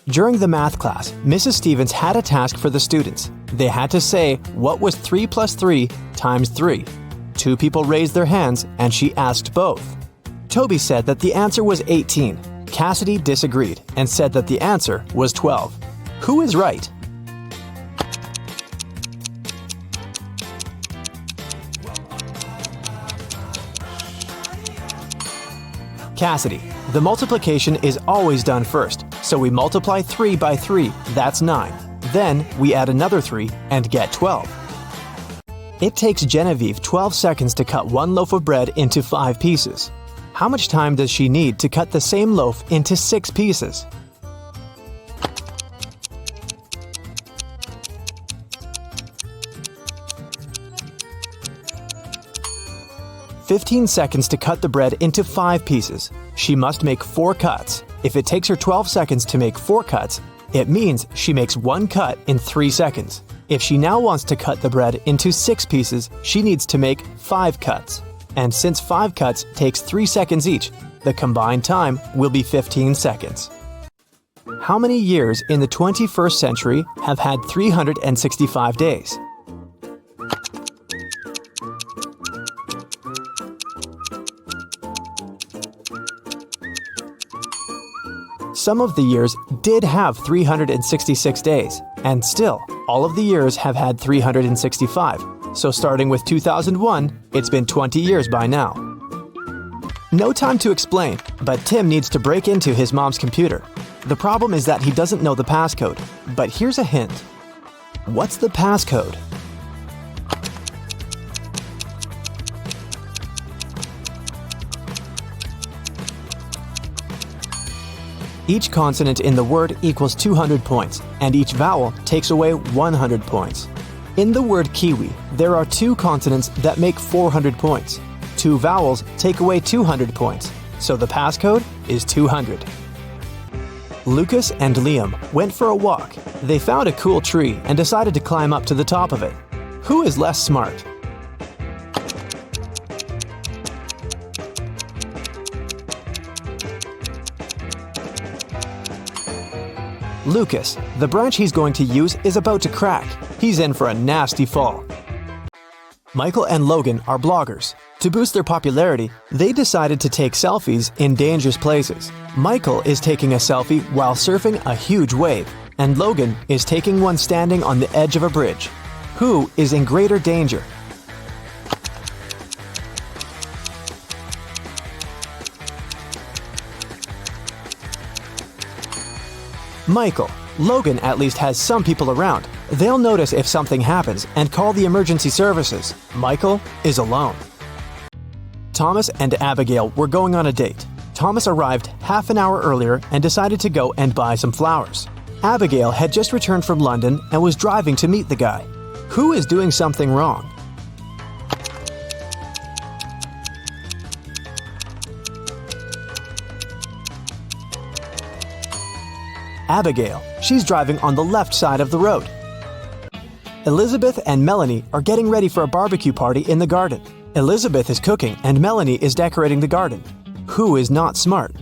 During the math class, Mrs. Stevens had a task for the students. They had to say, what was 3 plus 3 times 3? 2 people raised their hands, and she asked both. Toby said that the answer was 18. Cassidy disagreed and said that the answer was 12. Who is right? Cassidy. The multiplication is always done first, so we multiply 3 by 3, that's 9. Then we add another 3 and get 12. It takes Genevieve 12 seconds to cut one loaf of bread into 5 pieces. How much time does she need to cut the same loaf into 6 pieces? "15 seconds to cut the bread into 5 pieces. She must make 4 cuts. If it takes her 12 seconds to make 4 cuts, it means she makes 1 cut in 3 seconds. If she now wants to cut the bread into 6 pieces, she needs to make 5 cuts. And since 5 cuts takes 3 seconds each, the combined time will be 15 seconds. How many years in the 21st century have had 365 days? Some of the years did have 366 days, and still, all of the years have had 365. So starting with 2001, it's been 20 years by now. No time to explain, but Tim needs to break into his mom's computer. The problem is that he doesn't know the passcode, but here's a hint. What's the passcode? Each consonant in the word equals 200 points, and each vowel takes away 100 points. In the word kiwi, there are 2 consonants that make 400 points. 2 vowels take away 200 points, so the passcode is 200. Lucas and Liam went for a walk. They found a cool tree and decided to climb up to the top of it. Who is less smart? Lucas. The branch he's going to use is about to crack. He's in for a nasty fall. Michael and Logan are bloggers. To boost their popularity, they decided to take selfies in dangerous places. Michael is taking a selfie while surfing a huge wave, and Logan is taking one standing on the edge of a bridge. Who is in greater danger? Michael. Logan at least has some people around. They'll notice if something happens and call the emergency services. Michael is alone. Thomas and Abigail were going on a date. Thomas arrived half an hour earlier and decided to go and buy some flowers. Abigail had just returned from London and was driving to meet the guy. Who is doing something wrong? Abigail. She's driving on the left side of the road. Elizabeth and Melanie are getting ready for a barbecue party in the garden. Elizabeth is cooking and Melanie is decorating the garden. Who is not smart?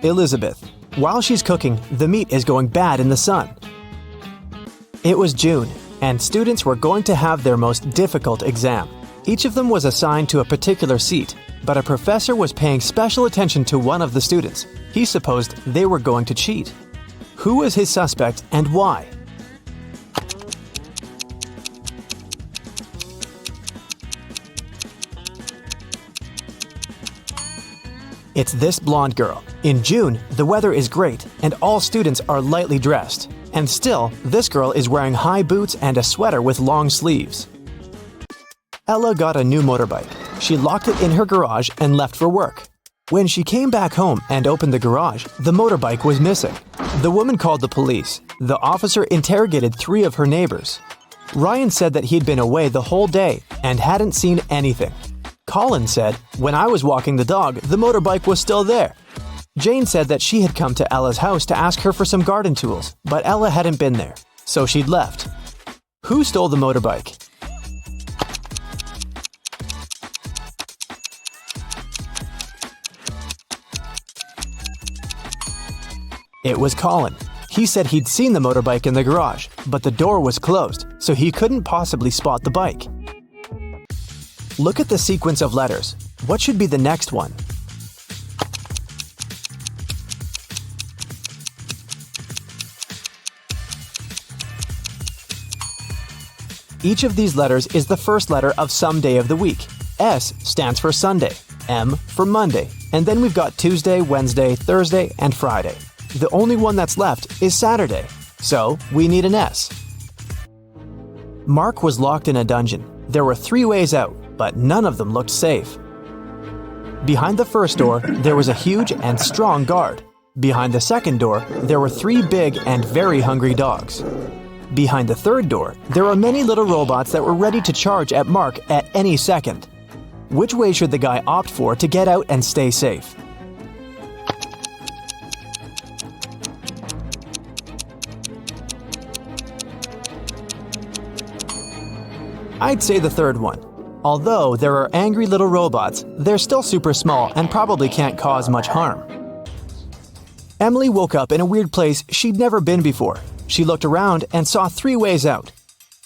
Elizabeth. While she's cooking, the meat is going bad in the sun. It was June, and students were going to have their most difficult exam. Each of them was assigned to a particular seat, but a professor was paying special attention to one of the students. He supposed they were going to cheat. Who was his suspect and why? It's this blonde girl. In June, the weather is great and all students are lightly dressed. And still, this girl is wearing high boots and a sweater with long sleeves. Ella got a new motorbike. She locked it in her garage and left for work. When she came back home and opened the garage, the motorbike was missing. The woman called the police. The officer interrogated 3 of her neighbors. Ryan said that he'd been away the whole day and hadn't seen anything. Colin said, "When I was walking the dog, the motorbike was still there." Jane said that she had come to Ella's house to ask her for some garden tools, but Ella hadn't been there, so she'd left. Who stole the motorbike? It was Colin. He said he'd seen the motorbike in the garage, but the door was closed, so he couldn't possibly spot the bike. Look at the sequence of letters. What should be the next one? Each of these letters is the first letter of some day of the week. S stands for Sunday, M for Monday, and then we've got Tuesday, Wednesday, Thursday, and Friday. The only one that's left is Saturday, so we need an S. Mark was locked in a dungeon. There were 3 ways out, but none of them looked safe. Behind the first door, there was a huge and strong guard. Behind the second door, there were 3 big and very hungry dogs. Behind the third door, there were many little robots that were ready to charge at Mark at any second. Which way should the guy opt for to get out and stay safe? I'd say the third one. Although there are angry little robots, they're still super small and probably can't cause much harm. Emily woke up in a weird place she'd never been before. She looked around and saw 3 ways out.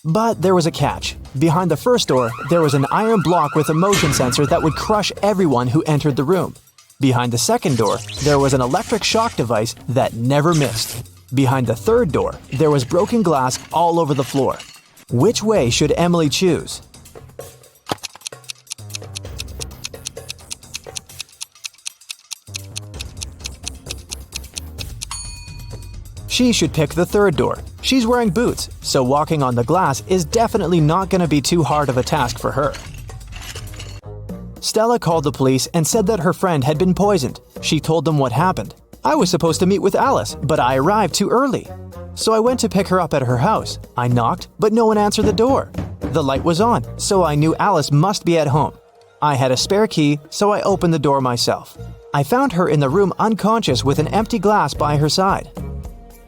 But there was a catch. Behind the first door, there was an iron block with a motion sensor that would crush everyone who entered the room. Behind the second door, there was an electric shock device that never missed. Behind the third door, there was broken glass all over the floor. Which way should Emily choose? She should pick the third door. She's wearing boots, so walking on the glass is definitely not going to be too hard of a task for her. Stella called the police and said that her friend had been poisoned. She told them what happened. I was supposed to meet with Alice, but I arrived too early. So I went to pick her up at her house. I knocked, but no one answered the door. The light was on, so I knew Alice must be at home. I had a spare key, so I opened the door myself. I found her in the room unconscious with an empty glass by her side.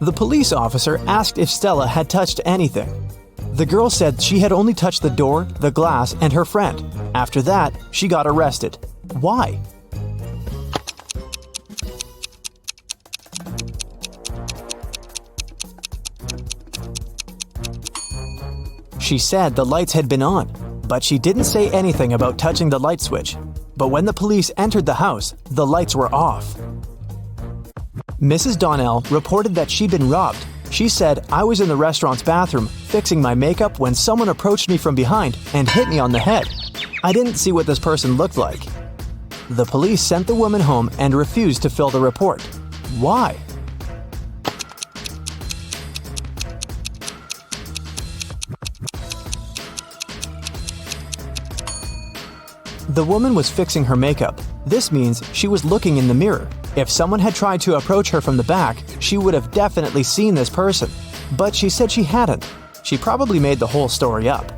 The police officer asked if Stella had touched anything. The girl said she had only touched the door, the glass, and her friend. After that, she got arrested. Why? She said the lights had been on, but she didn't say anything about touching the light switch. But when the police entered the house, the lights were off. Mrs. Donnell reported that she'd been robbed. She said, I was in the restaurant's bathroom fixing my makeup when someone approached me from behind and hit me on the head. I didn't see what this person looked like. The police sent the woman home and refused to fill the report. Why? The woman was fixing her makeup. This means she was looking in the mirror. If someone had tried to approach her from the back, she would have definitely seen this person. But she said she hadn't. She probably made the whole story up.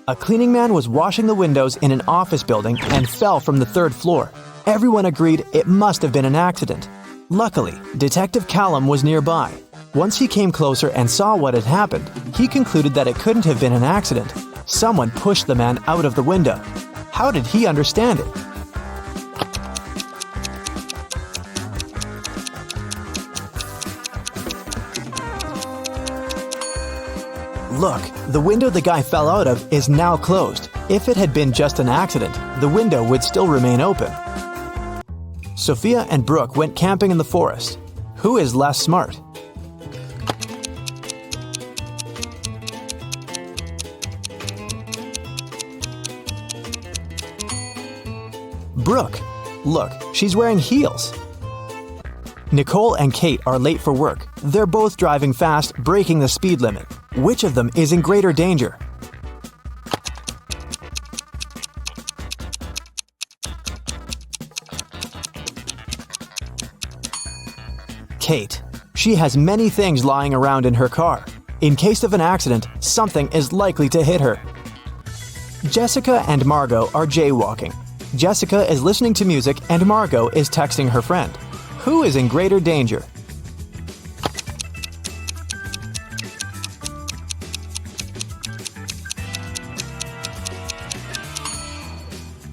A cleaning man was washing the windows in an office building and fell from the 3rd floor. Everyone agreed it must have been an accident. Luckily, Detective Callum was nearby. Once he came closer and saw what had happened, he concluded that it couldn't have been an accident. Someone pushed the man out of the window. How did he understand it? Look, the window the guy fell out of is now closed. If it had been just an accident, the window would still remain open. Sophia and Brooke went camping in the forest. Who is less smart? Brooke. Look, she's wearing heels. Nicole and Kate are late for work. They're both driving fast, breaking the speed limit. Which of them is in greater danger? Kate. She has many things lying around in her car. In case of an accident, something is likely to hit her. Jessica and Margot are jaywalking. Jessica is listening to music and Margot is texting her friend. Who is in greater danger?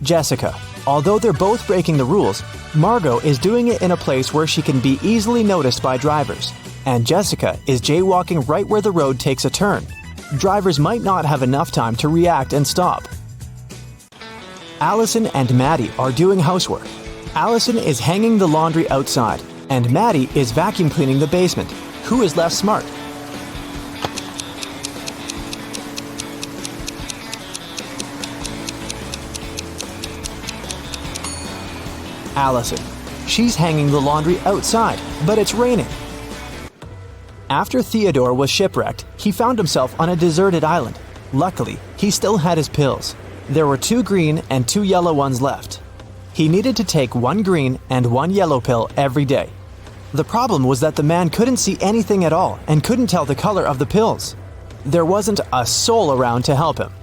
Jessica. Although they're both breaking the rules, Margot is doing it in a place where she can be easily noticed by drivers, and Jessica is jaywalking right where the road takes a turn. Drivers might not have enough time to react and stop. Allison and Maddie are doing housework. Allison is hanging the laundry outside, and Maddie is vacuum cleaning the basement. Who is less smart? Allison. She's hanging the laundry outside, but it's raining. After Theodore was shipwrecked, he found himself on a deserted island. Luckily, he still had his pills. There were 2 green and 2 yellow ones left. He needed to take 1 green and 1 yellow pill every day. The problem was that the man couldn't see anything at all and couldn't tell the color of the pills. There wasn't a soul around to help him.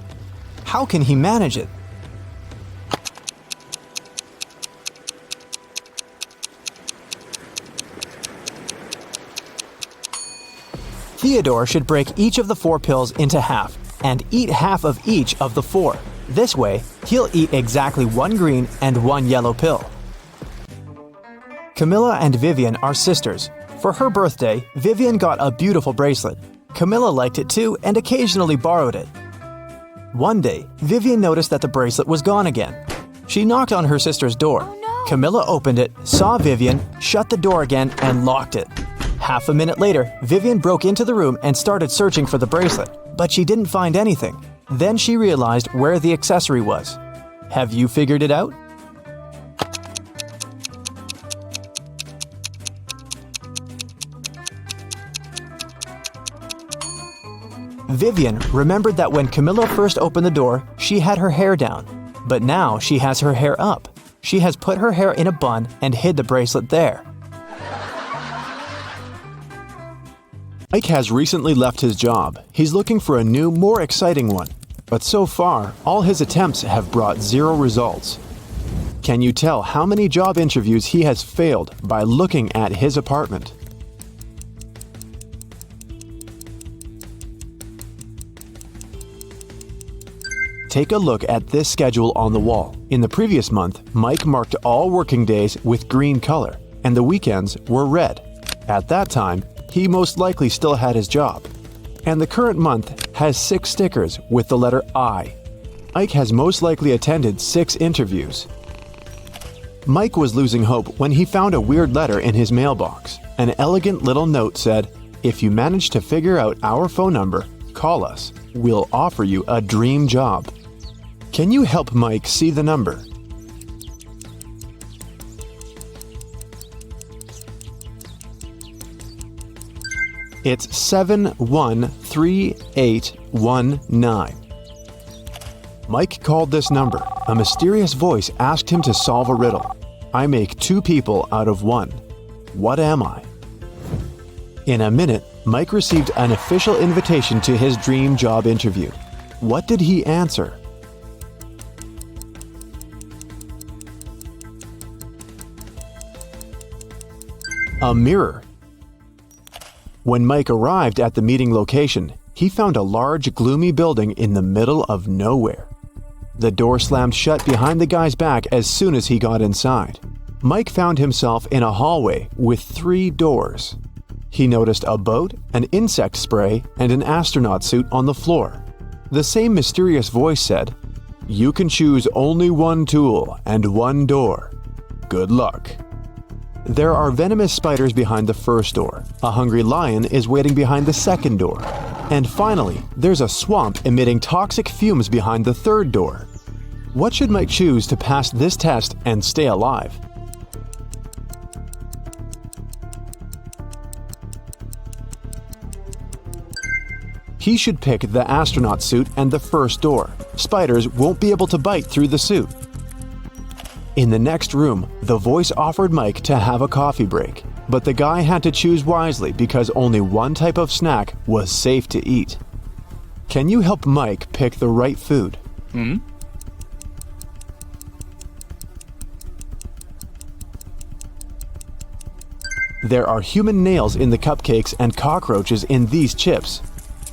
How can he manage it? Theodore should break each of the 4 pills into half and eat half of each of the 4. This way, he'll eat exactly 1 green and 1 yellow pill. Camilla and Vivian are sisters. For her birthday, Vivian got a beautiful bracelet. Camilla liked it too and occasionally borrowed it. One day, Vivian noticed that the bracelet was gone again. She knocked on her sister's door. Oh, no. Camilla opened it, saw Vivian, shut the door again, and locked it. Half a minute later, Vivian broke into the room and started searching for the bracelet, but she didn't find anything. Then she realized where the accessory was. Have you figured it out? Vivian remembered that when Camilla first opened the door, she had her hair down, but now she has her hair up. She has put her hair in a bun and hid the bracelet there. Mike has recently left his job. He's looking for a new, more exciting one. But so far, all his attempts have brought 0 results. Can you tell how many job interviews he has failed by looking at his apartment? Take a look at this schedule on the wall. In the previous month, Mike marked all working days with green color, and the weekends were red. At that time, he most likely still had his job. And the current month has 6 stickers with the letter I. Mike has most likely attended 6 interviews. Mike was losing hope when he found a weird letter in his mailbox. An elegant little note said, "If you manage to figure out our phone number, call us. We'll offer you a dream job." Can you help Mike see the number? It's 713819. Mike called this number. A mysterious voice asked him to solve a riddle. I make 2 people out of 1. What am I? In a minute, Mike received an official invitation to his dream job interview. What did he answer? A mirror. When Mike arrived at the meeting location, he found a large, gloomy building in the middle of nowhere. The door slammed shut behind the guy's back as soon as he got inside. Mike found himself in a hallway with 3 doors. He noticed a boat, an insect spray, and an astronaut suit on the floor. The same mysterious voice said, "You can choose only 1 tool and 1 door. Good luck." There are venomous spiders behind the first door. A hungry lion is waiting behind the second door. And finally, there's a swamp emitting toxic fumes behind the third door. What should Mike choose to pass this test and stay alive? He should pick the astronaut suit and the first door. Spiders won't be able to bite through the suit. In the next room, the voice offered Mike to have a coffee break, but the guy had to choose wisely because only 1 type of snack was safe to eat. Can you help Mike pick the right food? There are human nails in the cupcakes and cockroaches in these chips.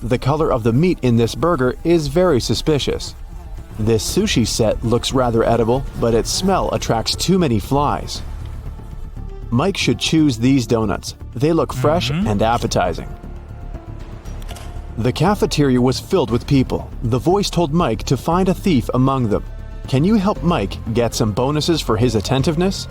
The color of the meat in this burger is very suspicious. This sushi set looks rather edible, but its smell attracts too many flies. Mike should choose these donuts. They look fresh and appetizing. The cafeteria was filled with people. The voice told Mike to find a thief among them. Can you help Mike get some bonuses for his attentiveness?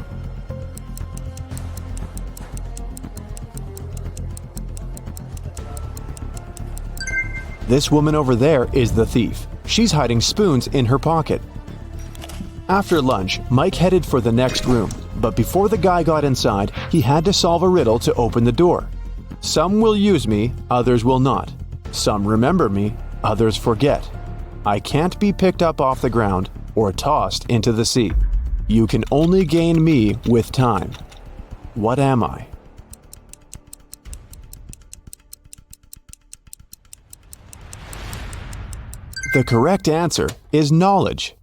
This woman over there is the thief. She's hiding spoons in her pocket. After lunch, Mike headed for the next room, but before the guy got inside, he had to solve a riddle to open the door. Some will use me, others will not. Some remember me, others forget. I can't be picked up off the ground or tossed into the sea. You can only gain me with time. What am I? The correct answer is knowledge.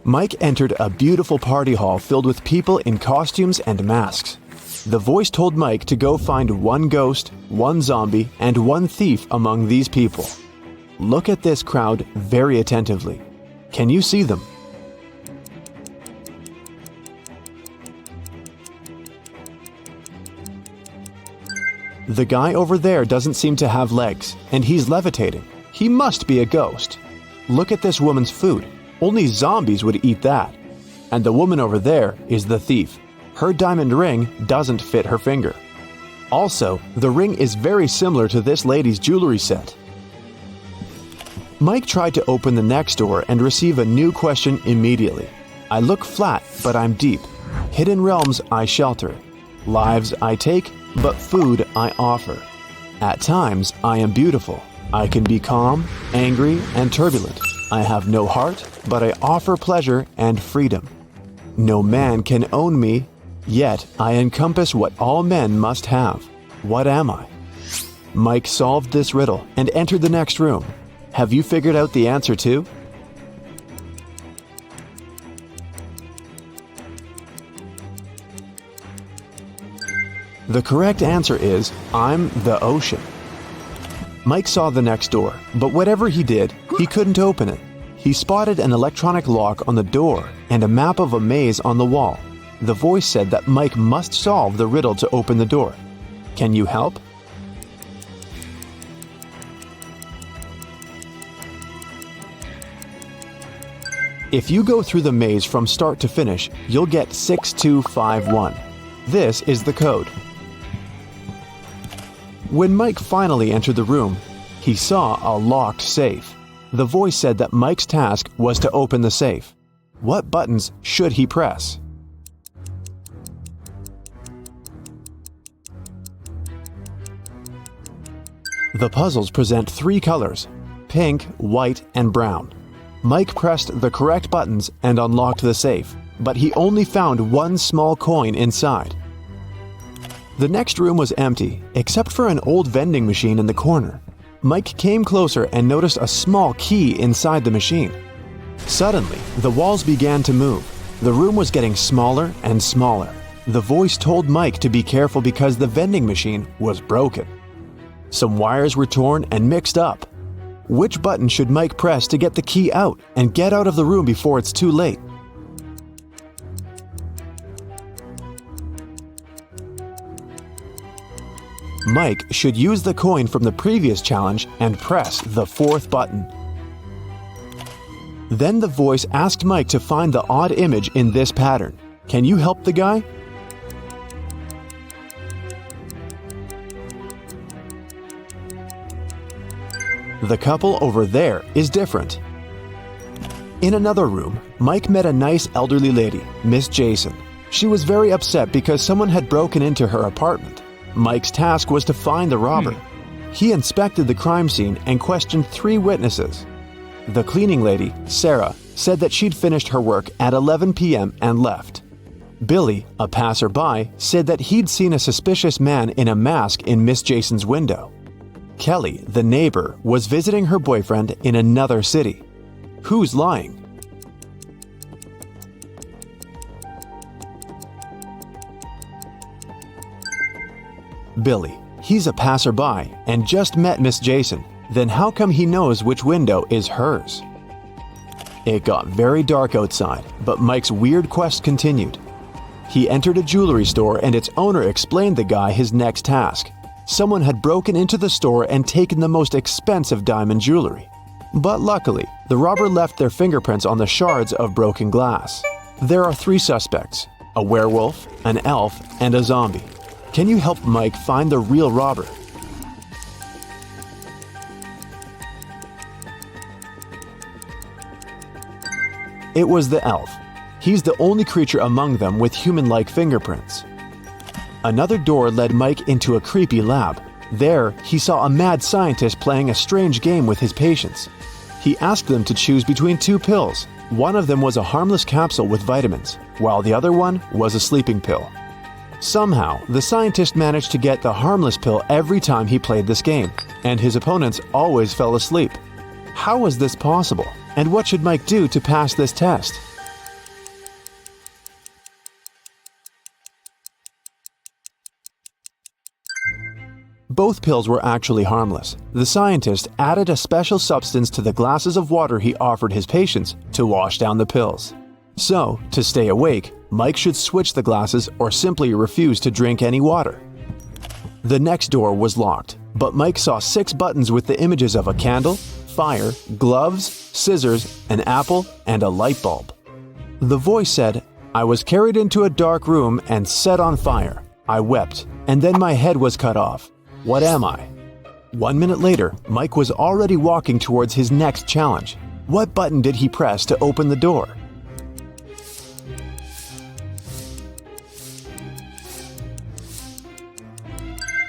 Mike entered a beautiful party hall filled with people in costumes and masks. The voice told Mike to go find one ghost, one zombie, and one thief among these people. Look at this crowd very attentively. Can you see them? The guy over there doesn't seem to have legs, and he's levitating. He must be a ghost. Look at this woman's food. Only zombies would eat that. And the woman over there is the thief. Her diamond ring doesn't fit her finger. Also, the ring is very similar to this lady's jewelry set. Mike tried to open the next door and receive a new question immediately. I look flat, but I'm deep. Hidden realms I shelter. Lives I take, but food I offer. At times, I am beautiful. I can be calm, angry, and turbulent. I have no heart, but I offer pleasure and freedom. No man can own me, yet I encompass what all men must have. What am I? Mike solved this riddle and entered the next room. Have you figured out the answer too? The correct answer is, I'm the ocean. Mike saw the next door, but whatever he did, he couldn't open it. He spotted an electronic lock on the door and a map of a maze on the wall. The voice said that Mike must solve the riddle to open the door. Can you help? If you go through the maze from start to finish, you'll get 6251. This is the code. When Mike finally entered the room, he saw a locked safe. The voice said that Mike's task was to open the safe. What buttons should he press? The puzzles present three colors: pink, white, and brown. Mike pressed the correct buttons and unlocked the safe, but he only found one small coin inside. The next room was empty, except for an old vending machine in the corner. Mike came closer and noticed a small key inside the machine. Suddenly, the walls began to move. The room was getting smaller and smaller. The voice told Mike to be careful because the vending machine was broken. Some wires were torn and mixed up. Which button should Mike press to get the key out and get out of the room before it's too late? Mike should use the coin from the previous challenge and press the fourth button. Then the voice asked Mike to find the odd image in this pattern. Can you help the guy? The couple over there is different. In another room, Mike met a nice elderly lady, Miss Jason. She was very upset because someone had broken into her apartment. Mike's task was to find the robber. He inspected the crime scene and questioned 3 witnesses. The cleaning lady, Sarah, said that she'd finished her work at 11 p.m. and left. Billy, a passerby, said that he'd seen a suspicious man in a mask in Miss Jason's window. Kelly, the neighbor, was visiting her boyfriend in another city. Who's lying? Billy. He's a passerby and just met Miss Jason. Then how come he knows which window is hers? It got very dark outside, but Mike's weird quest continued. He entered a jewelry store and its owner explained the guy his next task. Someone had broken into the store and taken the most expensive diamond jewelry. But luckily, the robber left their fingerprints on the shards of broken glass. There are 3 suspects: a werewolf, an elf, and a zombie. Can you help Mike find the real robber? It was the elf. He's the only creature among them with human-like fingerprints. Another door led Mike into a creepy lab. There, he saw a mad scientist playing a strange game with his patients. He asked them to choose between 2 pills. One of them was a harmless capsule with vitamins, while the other one was a sleeping pill. Somehow, the scientist managed to get the harmless pill every time he played this game, and his opponents always fell asleep. How was this possible? And what should Mike do to pass this test? Both pills were actually harmless. The scientist added a special substance to the glasses of water he offered his patients to wash down the pills. So, to stay awake, Mike should switch the glasses or simply refuse to drink any water. The next door was locked, but Mike saw 6 buttons with the images of a candle, fire, gloves, scissors, an apple, and a light bulb. The voice said, "I was carried into a dark room and set on fire. I wept, and then my head was cut off. What am I?" 1 minute later, Mike was already walking towards his next challenge. What button did he press to open the door?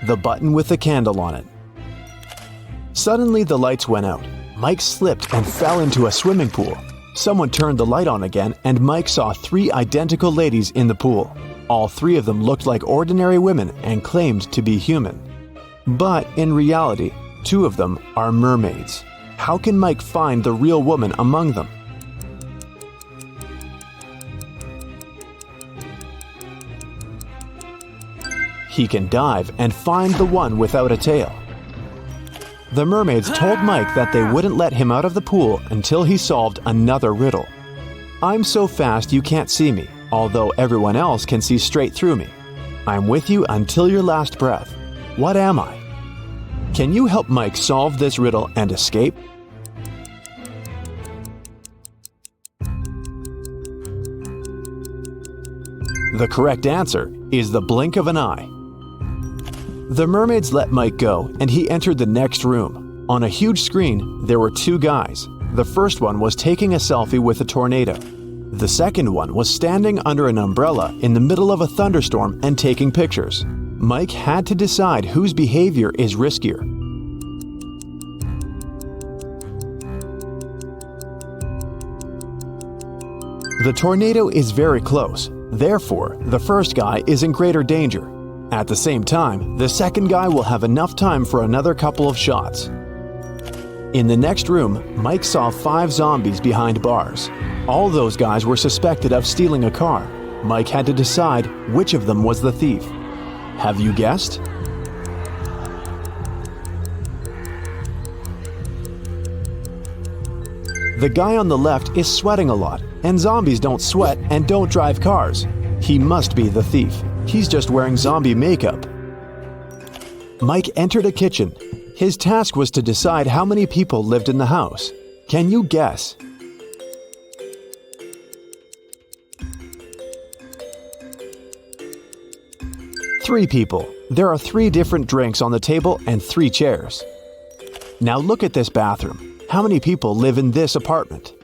The button with the candle on it. Suddenly the lights went out. Mike slipped and fell into a swimming pool. Someone turned the light on again and Mike saw 3 identical ladies in the pool. All 3 of them looked like ordinary women and claimed to be human. But in reality, 2 of them are mermaids. How can Mike find the real woman among them? He can dive and find the one without a tail. The mermaids told Mike that they wouldn't let him out of the pool until he solved another riddle. "I'm so fast you can't see me, although everyone else can see straight through me. I'm with you until your last breath. What am I?" Can you help Mike solve this riddle and escape? The correct answer is the blink of an eye. The mermaids let Mike go, and he entered the next room. On a huge screen, there were 2 guys. The first one was taking a selfie with a tornado. The second one was standing under an umbrella in the middle of a thunderstorm and taking pictures. Mike had to decide whose behavior is riskier. The tornado is very close. Therefore, the first guy is in greater danger. At the same time, the second guy will have enough time for another couple of shots. In the next room, Mike saw 5 zombies behind bars. All those guys were suspected of stealing a car. Mike had to decide which of them was the thief. Have you guessed? The guy on the left is sweating a lot, and zombies don't sweat and don't drive cars. He must be the thief. He's just wearing zombie makeup. Mike entered a kitchen. His task was to decide how many people lived in the house. Can you guess? Three people. There are 3 different drinks on the table and 3 chairs. Now look at this bathroom. How many people live in this apartment?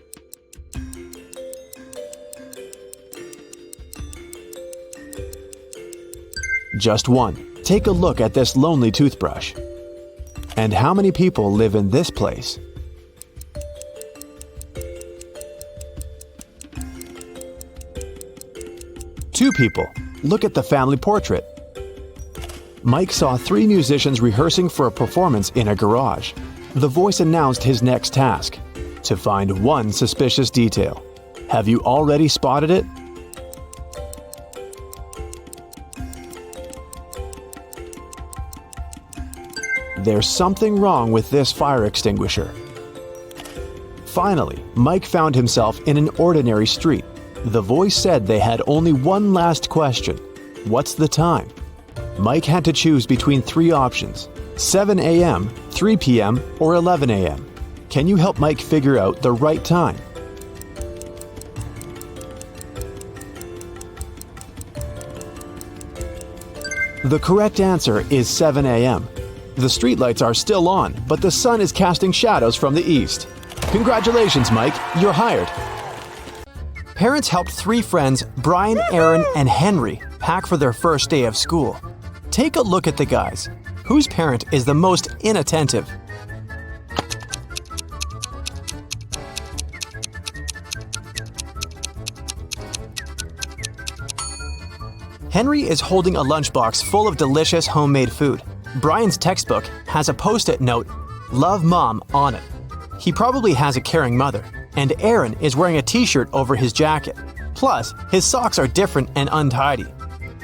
Just 1. Take a look at this lonely toothbrush. And how many people live in this place? Two people. Look at the family portrait. Mike saw 3 musicians rehearsing for a performance in a garage. The voice announced his next task: to find 1 suspicious detail. Have you already spotted it? There's something wrong with this fire extinguisher. Finally, Mike found himself in an ordinary street. The voice said they had only one last question. What's the time? Mike had to choose between three options: 7 a.m., 3 p.m., or 11 a.m. Can you help Mike figure out the right time? The correct answer is 7 a.m. The streetlights are still on, but the sun is casting shadows from the east. Congratulations, Mike, you're hired. Parents helped three friends, Brian, Aaron, and Henry, pack for their first day of school. Take a look at the guys. Whose parent is the most inattentive? Henry is holding a lunchbox full of delicious homemade food. Brian's textbook has a post-it note, "Love Mom," on it. He probably has a caring mother. And Aaron is wearing a t-shirt over his jacket. Plus, his socks are different and untidy.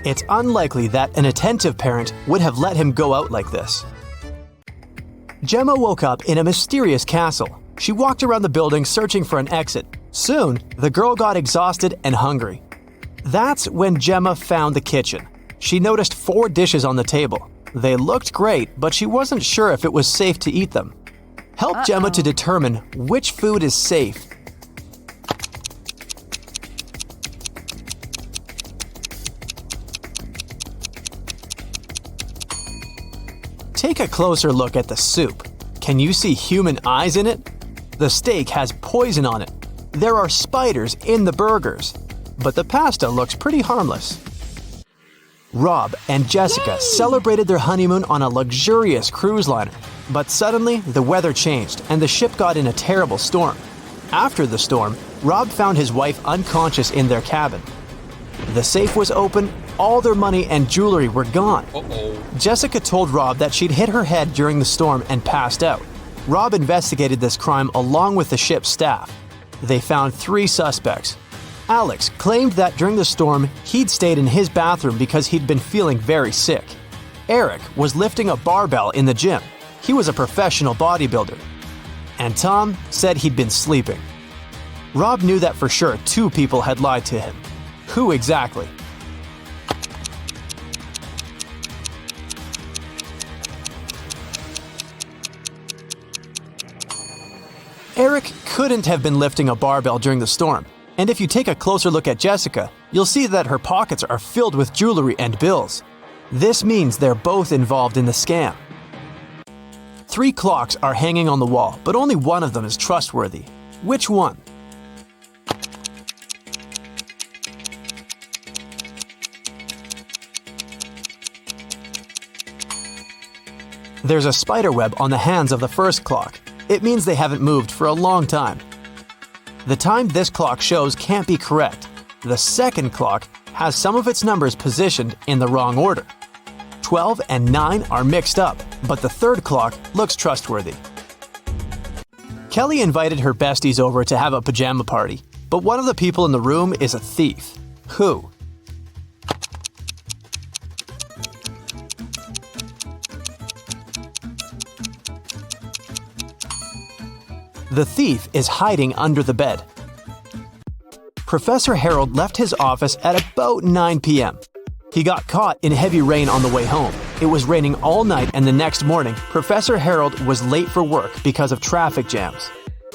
It's unlikely that an attentive parent would have let him go out like this. Gemma woke up in a mysterious castle. She walked around the building searching for an exit. Soon, the girl got exhausted and hungry. That's when Gemma found the kitchen. She noticed 4 dishes on the table. They looked great, but she wasn't sure if it was safe to eat them. Help Gemma to determine which food is safe. Take a closer look at the soup. Can you see human eyes in it? The steak has poison on it. There are spiders in the burgers. But the pasta looks pretty harmless. Rob and Jessica celebrated their honeymoon on a luxurious cruise liner. But suddenly, the weather changed and the ship got in a terrible storm. After the storm, Rob found his wife unconscious in their cabin. The safe was open, all their money and jewelry were gone. Jessica told Rob that she'd hit her head during the storm and passed out. Rob investigated this crime along with the ship's staff. They found 3 suspects. Alex claimed that during the storm, he'd stayed in his bathroom because he'd been feeling very sick. Eric was lifting a barbell in the gym. He was a professional bodybuilder. And Tom said he'd been sleeping. Rob knew that for sure 2 people had lied to him. Who exactly? Eric couldn't have been lifting a barbell during the storm. And if you take a closer look at Jessica, you'll see that her pockets are filled with jewelry and bills. This means they're both involved in the scam. 3 clocks are hanging on the wall, but only one of them is trustworthy. Which one? There's a spider web on the hands of the first clock. It means they haven't moved for a long time. The time this clock shows can't be correct. The second clock has some of its numbers positioned in the wrong order. 12 and 9 are mixed up, but the third clock looks trustworthy. Kelly invited her besties over to have a pajama party, but one of the people in the room is a thief. Who? The thief is hiding under the bed. Professor Harold left his office at about 9 p.m. He got caught in heavy rain on the way home. It was raining all night, and the next morning, Professor Harold was late for work because of traffic jams.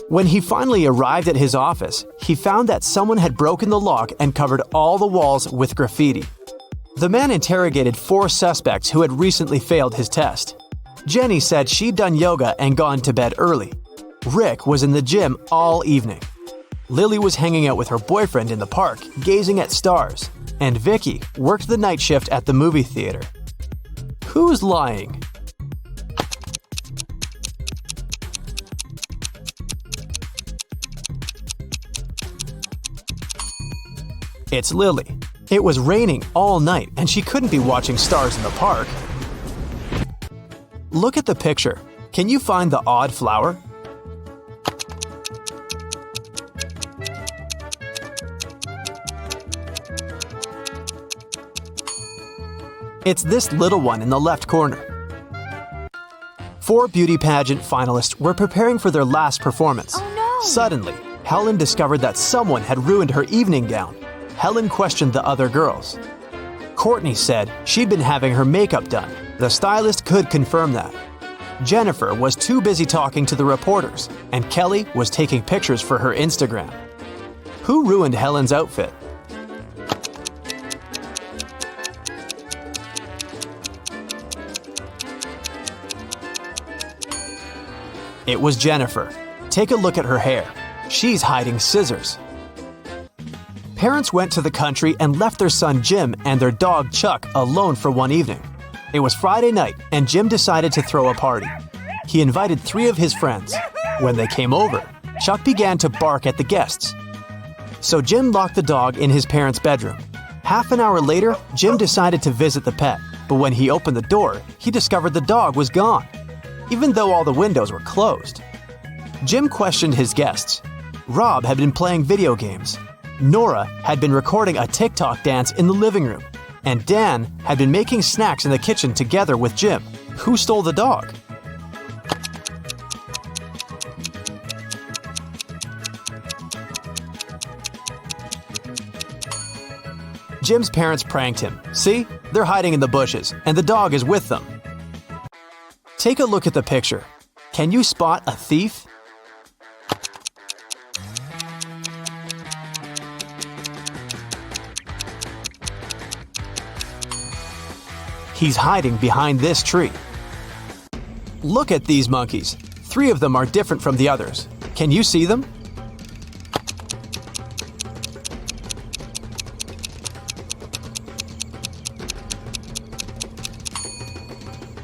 When he finally arrived at his office, he found that someone had broken the lock and covered all the walls with graffiti. The man interrogated 4 suspects who had recently failed his test. Jenny said she'd done yoga and gone to bed early. Rick was in the gym all evening. Lily was hanging out with her boyfriend in the park, gazing at stars. And Vicky worked the night shift at the movie theater. Who's lying? It's Lily. It was raining all night and she couldn't be watching stars in the park. Look at the picture. Can you find the odd flower? It's this little one in the left corner. 4 beauty pageant finalists were preparing for their last performance. Oh Suddenly, Helen discovered that someone had ruined her evening gown. Helen questioned the other girls. Courtney said she'd been having her makeup done. The stylist could confirm that. Jennifer was too busy talking to the reporters, and Kelly was taking pictures for her Instagram. Who ruined Helen's outfit? It was Jennifer. Take a look at her hair. She's hiding scissors. Parents went to the country and left their son Jim and their dog Chuck alone for one evening. It was Friday night, and Jim decided to throw a party. He invited 3 of his friends. When they came over, Chuck began to bark at the guests. So Jim locked the dog in his parents' bedroom. Half an hour later, Jim decided to visit the pet, but when he opened the door, he discovered the dog was gone, even though all the windows were closed. Jim questioned his guests. Rob had been playing video games. Nora had been recording a TikTok dance in the living room. And Dan had been making snacks in the kitchen together with Jim. Who stole the dog? Jim's parents pranked him. See? They're hiding in the bushes, and the dog is with them. Take a look at the picture. Can you spot a thief? He's hiding behind this tree. Look at these monkeys. 3 of them are different from the others. Can you see them?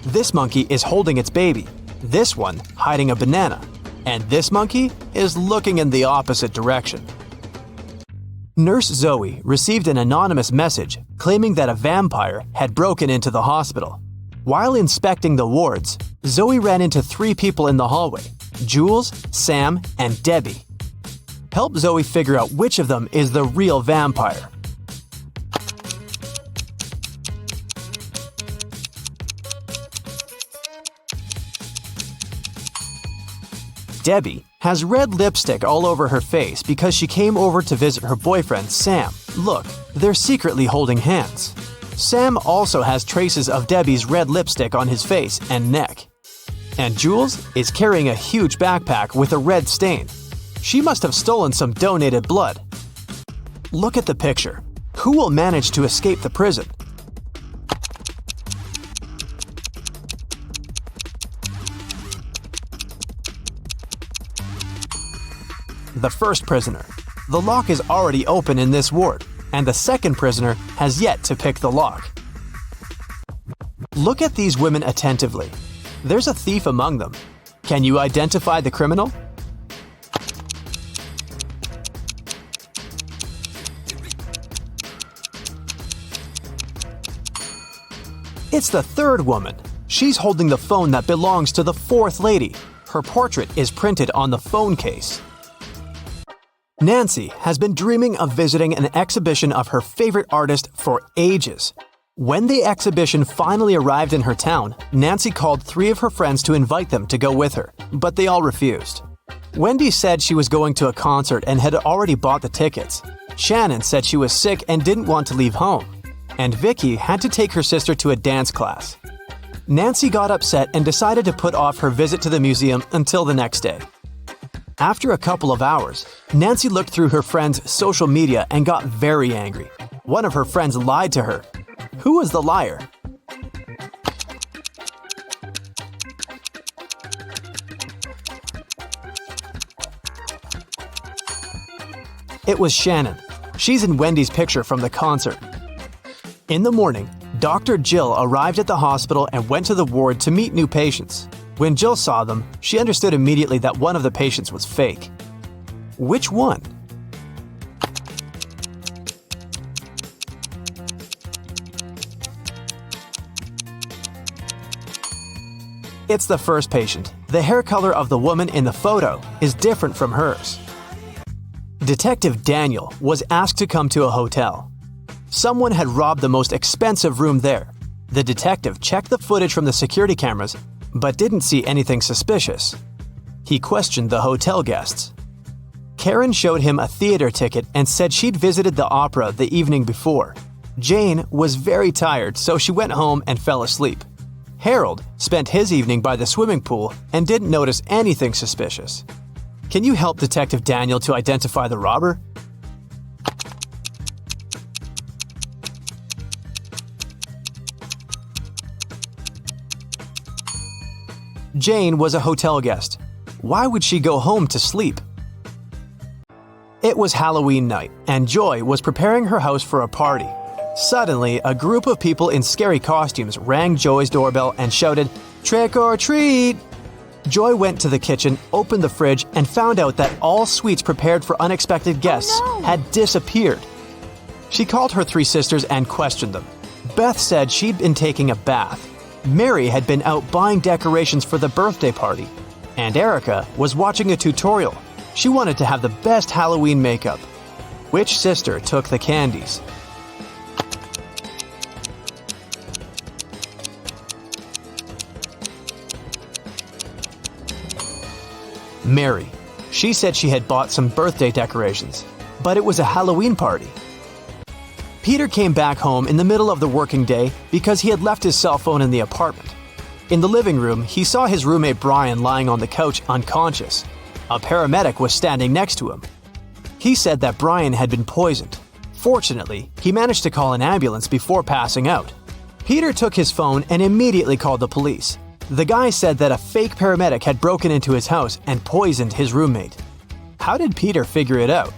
This monkey is holding its baby. This one hiding a banana. And this monkey is looking in the opposite direction. Nurse Zoe received an anonymous message claiming that a vampire had broken into the hospital. While inspecting the wards, Zoe ran into 3 people in the hallway: Jules, Sam, and Debbie. Help Zoe figure out which of them is the real vampire. Debbie has red lipstick all over her face because she came over to visit her boyfriend, Sam. Look, they're secretly holding hands. Sam also has traces of Debbie's red lipstick on his face and neck. And Jules is carrying a huge backpack with a red stain. She must have stolen some donated blood. Look at the picture. Who will manage to escape the prison? The first prisoner. The lock is already open in this ward, and the second prisoner has yet to pick the lock. Look at these women attentively. There's a thief among them. Can you identify the criminal? It's the third woman. She's holding the phone that belongs to the fourth lady. Her portrait is printed on the phone case. Nancy has been dreaming of visiting an exhibition of her favorite artist for ages. When the exhibition finally arrived in her town, Nancy called 3 of her friends to invite them to go with her, but they all refused. Wendy said she was going to a concert and had already bought the tickets. Shannon said she was sick and didn't want to leave home. And Vicky had to take her sister to a dance class. Nancy got upset and decided to put off her visit to the museum until the next day. After a couple of hours, Nancy looked through her friend's social media and got very angry. One of her friends lied to her. Who was the liar? It was Shannon. She's in Wendy's picture from the concert. In the morning, Dr. Jill arrived at the hospital and went to the ward to meet new patients. When Jill saw them, she understood immediately that one of the patients was fake. Which one? It's the first patient. The hair color of the woman in the photo is different from hers. Detective Daniel was asked to come to a hotel. Someone had robbed the most expensive room there. The detective checked the footage from the security cameras, but didn't see anything suspicious. He questioned the hotel guests. Karen showed him a theater ticket and said she'd visited the opera the evening before. Jane was very tired, so she went home and fell asleep. Harold spent his evening by the swimming pool and didn't notice anything suspicious. Can you help Detective Daniel to identify the robber? Jane was a hotel guest. Why would she go home to sleep? It was Halloween night, and Joy was preparing her house for a party. Suddenly, a group of people in scary costumes rang Joy's doorbell and shouted, "Trick or treat!" Joy went to the kitchen, opened the fridge, and found out that all sweets prepared for unexpected guests had disappeared. She called her 3 sisters and questioned them. Beth said she'd been taking a bath. Mary had been out buying decorations for the birthday party. And Erica was watching a tutorial. She wanted to have the best Halloween makeup. Which sister took the candies? Mary. She said she had bought some birthday decorations, but it was a Halloween party. Peter came back home in the middle of the working day because he had left his cell phone in the apartment. In the living room, he saw his roommate Brian lying on the couch unconscious. A paramedic was standing next to him. He said that Brian had been poisoned. Fortunately, he managed to call an ambulance before passing out. Peter took his phone and immediately called the police. The guy said that a fake paramedic had broken into his house and poisoned his roommate. How did Peter figure it out?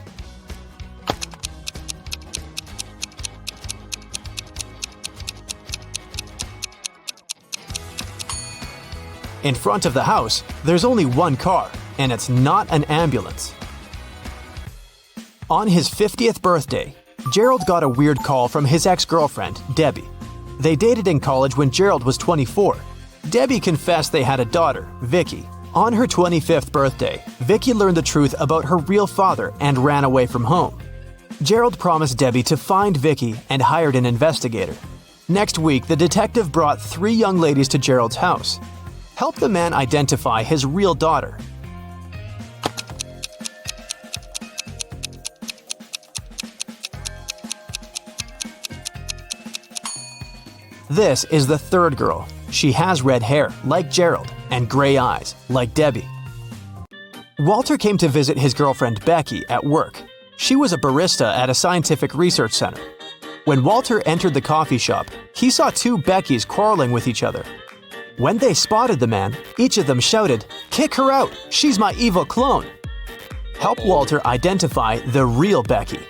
In front of the house, there's only one car, and it's not an ambulance. On his 50th birthday, Gerald got a weird call from his ex-girlfriend, Debbie. They dated in college when Gerald was 24. Debbie confessed they had a daughter, Vicky. On her 25th birthday, Vicky learned the truth about her real father and ran away from home. Gerald promised Debbie to find Vicky and hired an investigator. Next week, the detective brought 3 young ladies to Gerald's house. Help the man identify his real daughter. This is the 3rd girl. She has red hair, like Gerald, and gray eyes, like Debbie. Walter came to visit his girlfriend Becky at work. She was a barista at a scientific research center. When Walter entered the coffee shop, he saw 2 Beckys quarreling with each other. When they spotted the man, each of them shouted, "Kick her out! She's my evil clone!" Help Walter identify the real Becky.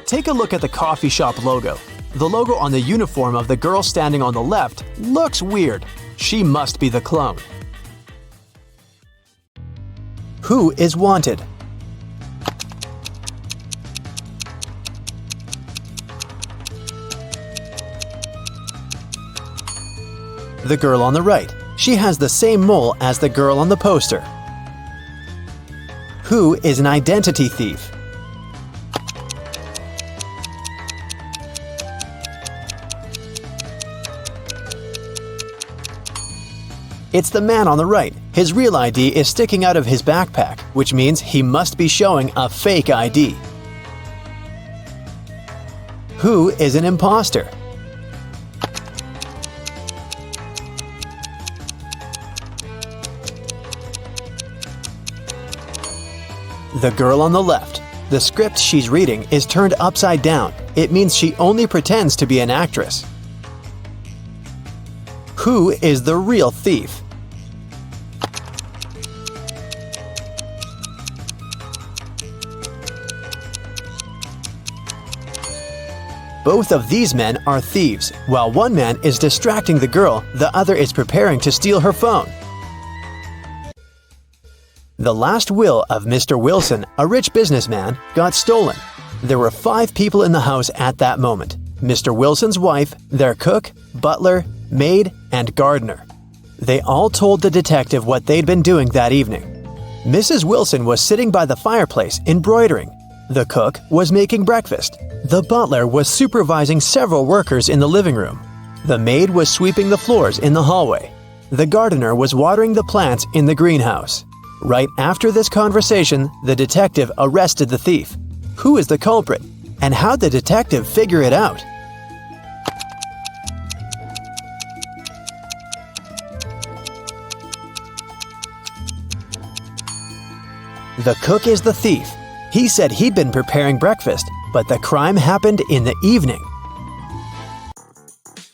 Take a look at the coffee shop logo. The logo on the uniform of the girl standing on the left looks weird. She must be the clone. Who is wanted? The girl on the right. She has the same mole as the girl on the poster. Who is an identity thief? It's the man on the right. His real ID is sticking out of his backpack, which means he must be showing a fake ID. Who is an imposter? The girl on the left. The script she's reading is turned upside down. It means she only pretends to be an actress. Who is the real thief? Both of these men are thieves. While one man is distracting the girl, the other is preparing to steal her phone. The last will of Mr. Wilson, a rich businessman, got stolen. There were 5 people in the house at that moment: Mr. Wilson's wife, their cook, butler, maid, and gardener. They all told the detective what they'd been doing that evening. Mrs. Wilson was sitting by the fireplace embroidering. The cook was making breakfast. The butler was supervising several workers in the living room. The maid was sweeping the floors in the hallway. The gardener was watering the plants in the greenhouse. Right after this conversation, the detective arrested the thief. Who is the culprit? And how'd the detective figure it out? The cook is the thief. He said he'd been preparing breakfast, but the crime happened in the evening.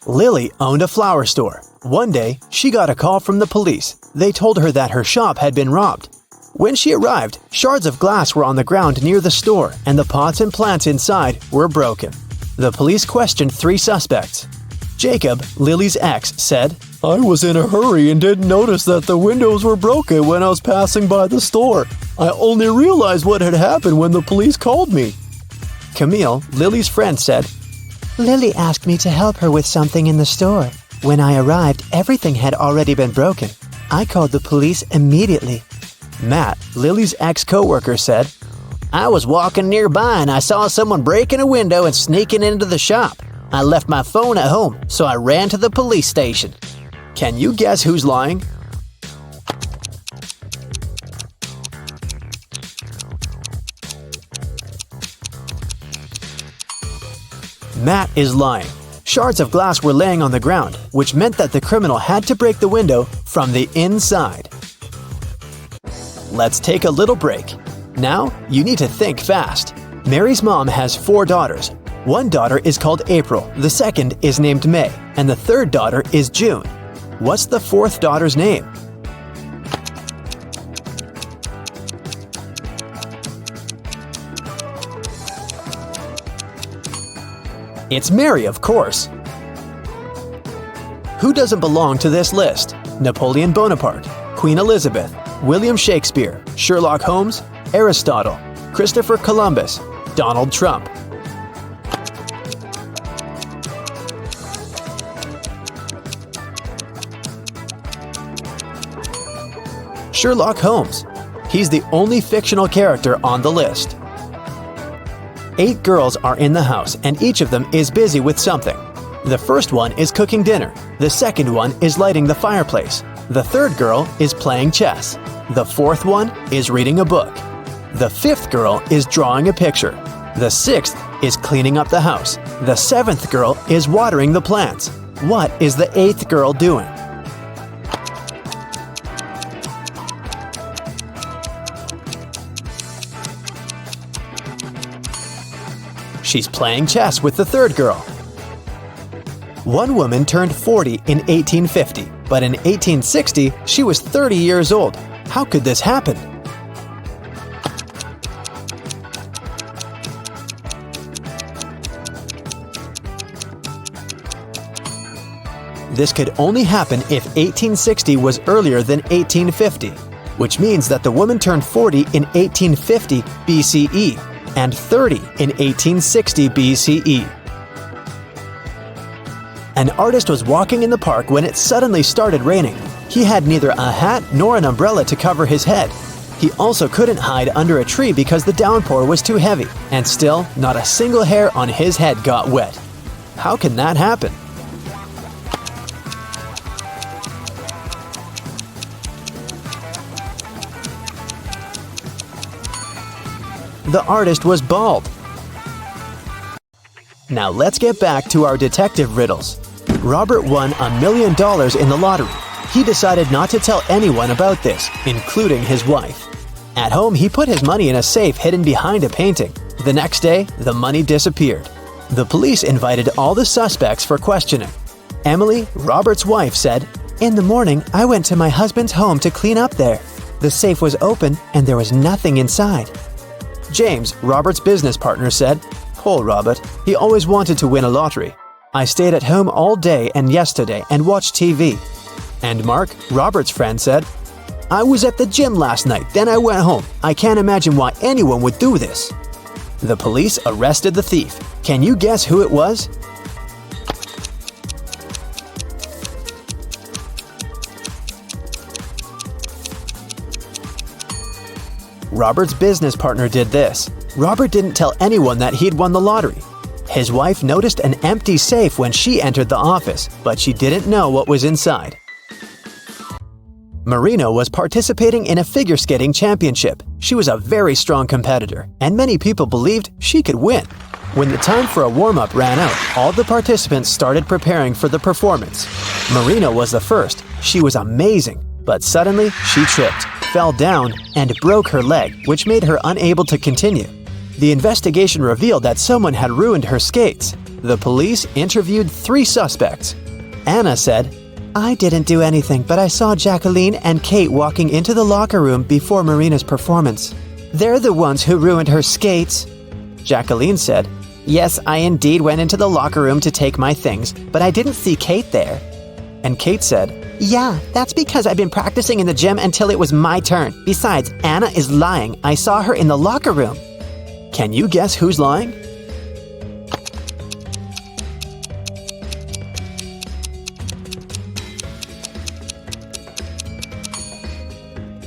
Lily owned a flower store. One day, she got a call from the police. They told her that her shop had been robbed. When she arrived, shards of glass were on the ground near the store, and the pots and plants inside were broken. The police questioned 3 suspects. Jacob, Lily's ex, said, I was in a hurry and didn't notice that the windows were broken when I was passing by the store. I only realized what had happened when the police called me. Camille, Lily's friend, said, Lily asked me to help her with something in the store. When I arrived, everything had already been broken. I called the police immediately. Matt, Lily's ex-coworker, said, I was walking nearby and I saw someone breaking a window and sneaking into the shop. I left my phone at home, so I ran to the police station. Can you guess who's lying? Matt is lying. Shards of glass were laying on the ground, which meant that the criminal had to break the window from the inside. Let's take a little break. Now, you need to think fast. Mary's mom has 4 daughters. One daughter is called April, the second is named May, and the third daughter is June. What's the 4th daughter's name? It's Mary, of course. Who doesn't belong to this list? Napoleon Bonaparte, Queen Elizabeth, William Shakespeare, Sherlock Holmes, Aristotle, Christopher Columbus, Donald Trump. Sherlock Holmes. He's the only fictional character on the list. 8 girls are in the house, and each of them is busy with something. The first one is cooking dinner. The second one is lighting the fireplace. The third girl is playing chess. The fourth one is reading a book. The fifth girl is drawing a picture. The sixth is cleaning up the house. The seventh girl is watering the plants. What is the eighth girl doing? She's playing chess with the third girl. One woman turned 40 in 1850, but in 1860 she was 30 years old. How could this happen? This could only happen if 1860 was earlier than 1850, which means that the woman turned 40 in 1850 BCE and 30 in 1860 BCE. An artist was walking in the park when it suddenly started raining. He had neither a hat nor an umbrella to cover his head. He also couldn't hide under a tree because the downpour was too heavy, and still, not a single hair on his head got wet. How can that happen? The artist was bald. Now let's get back to our detective riddles. Robert won $1 million in the lottery. He decided not to tell anyone about this, including his wife. At home, he put his money in a safe hidden behind a painting. The next day, the money disappeared. The police invited all the suspects for questioning. Emily, Robert's wife, said, "In the morning, I went to my husband's home to clean up there. The safe was open and there was nothing inside." James, Robert's business partner, said, "Poor Robert, he always wanted to win a lottery. I stayed at home all day and yesterday and watched TV." And Mark, Robert's friend, said, "I was at the gym last night, then I went home. I can't imagine why anyone would do this." The police arrested the thief. Can you guess who it was? Robert's business partner did this. Robert didn't tell anyone that he'd won the lottery. His wife noticed an empty safe when she entered the office, but she didn't know what was inside. Marina was participating in a figure skating championship. She was a very strong competitor, and many people believed she could win. When the time for a warm-up ran out, all the participants started preparing for the performance. Marina was the first. She was amazing, but suddenly she tripped, fell down, and broke her leg, which made her unable to continue. The investigation revealed that someone had ruined her skates. The police interviewed 3 suspects. Anna said, I didn't do anything, but I saw Jacqueline and Kate walking into the locker room before Marina's performance. They're the ones who ruined her skates. Jacqueline said, Yes, I indeed went into the locker room to take my things, but I didn't see Kate there. And Kate said, Yeah, that's because I've been practicing in the gym until it was my turn. Besides, Anna is lying. I saw her in the locker room. Can you guess who's lying?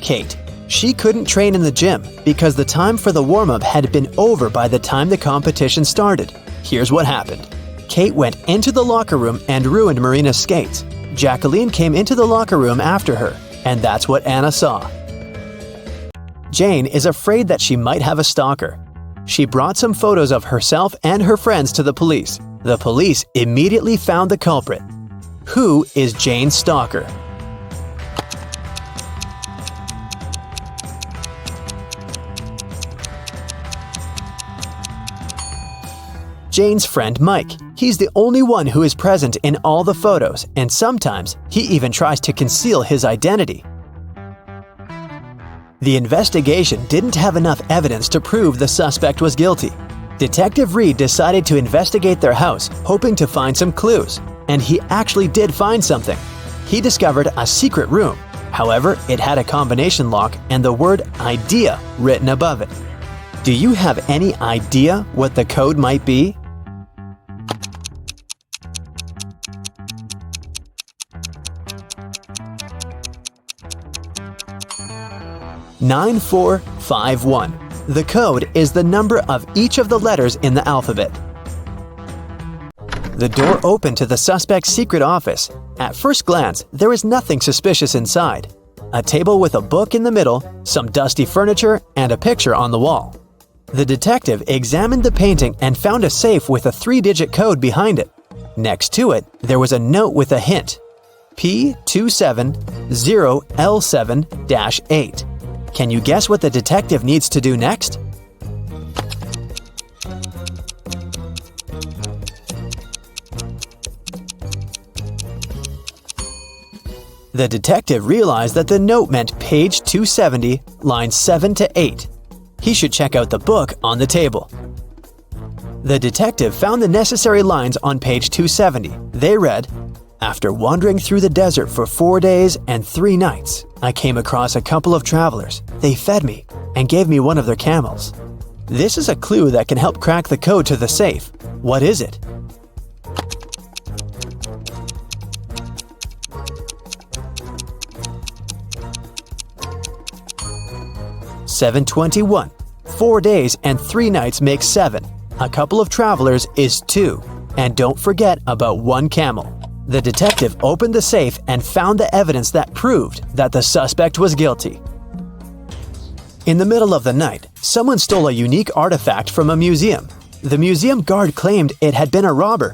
Kate. She couldn't train in the gym because the time for the warm-up had been over by the time the competition started. Here's what happened. Kate went into the locker room and ruined Marina's skates. Jacqueline came into the locker room after her, and that's what Anna saw. Jane is afraid that she might have a stalker. She brought some photos of herself and her friends to the police. The police immediately found the culprit. Who is Jane's stalker? Jane's friend Mike. He's the only one who is present in all the photos, and sometimes he even tries to conceal his identity. The investigation didn't have enough evidence to prove the suspect was guilty. Detective Reed decided to investigate their house, hoping to find some clues, and he actually did find something. He discovered a secret room. However, it had a combination lock and the word "idea" written above it. Do you have any idea what the code might be? "9451. The code is the number of each of the letters in the alphabet. The door opened to the suspect's secret office. At first glance, there is nothing suspicious inside. A table with a book in the middle, some dusty furniture, and a picture on the wall. The detective examined the painting and found a safe with a 3-digit code behind it. Next to it, there was a note with a hint. P270L7-8. Can you guess what the detective needs to do next? The detective realized that the note meant page 270, lines 7 to 8. He should check out the book on the table. The detective found the necessary lines on page 270. They read, "After wandering through the desert for 4 days and 3 nights, I came across a couple of travelers. They fed me and gave me one of their camels." This is a clue that can help crack the code to the safe. What is it? "721. 4 days and 3 nights makes 7. A couple of travelers is 2. And don't forget about 1 camel." The detective opened the safe and found the evidence that proved that the suspect was guilty. In the middle of the night, someone stole a unique artifact from a museum. The museum guard claimed it had been a robber.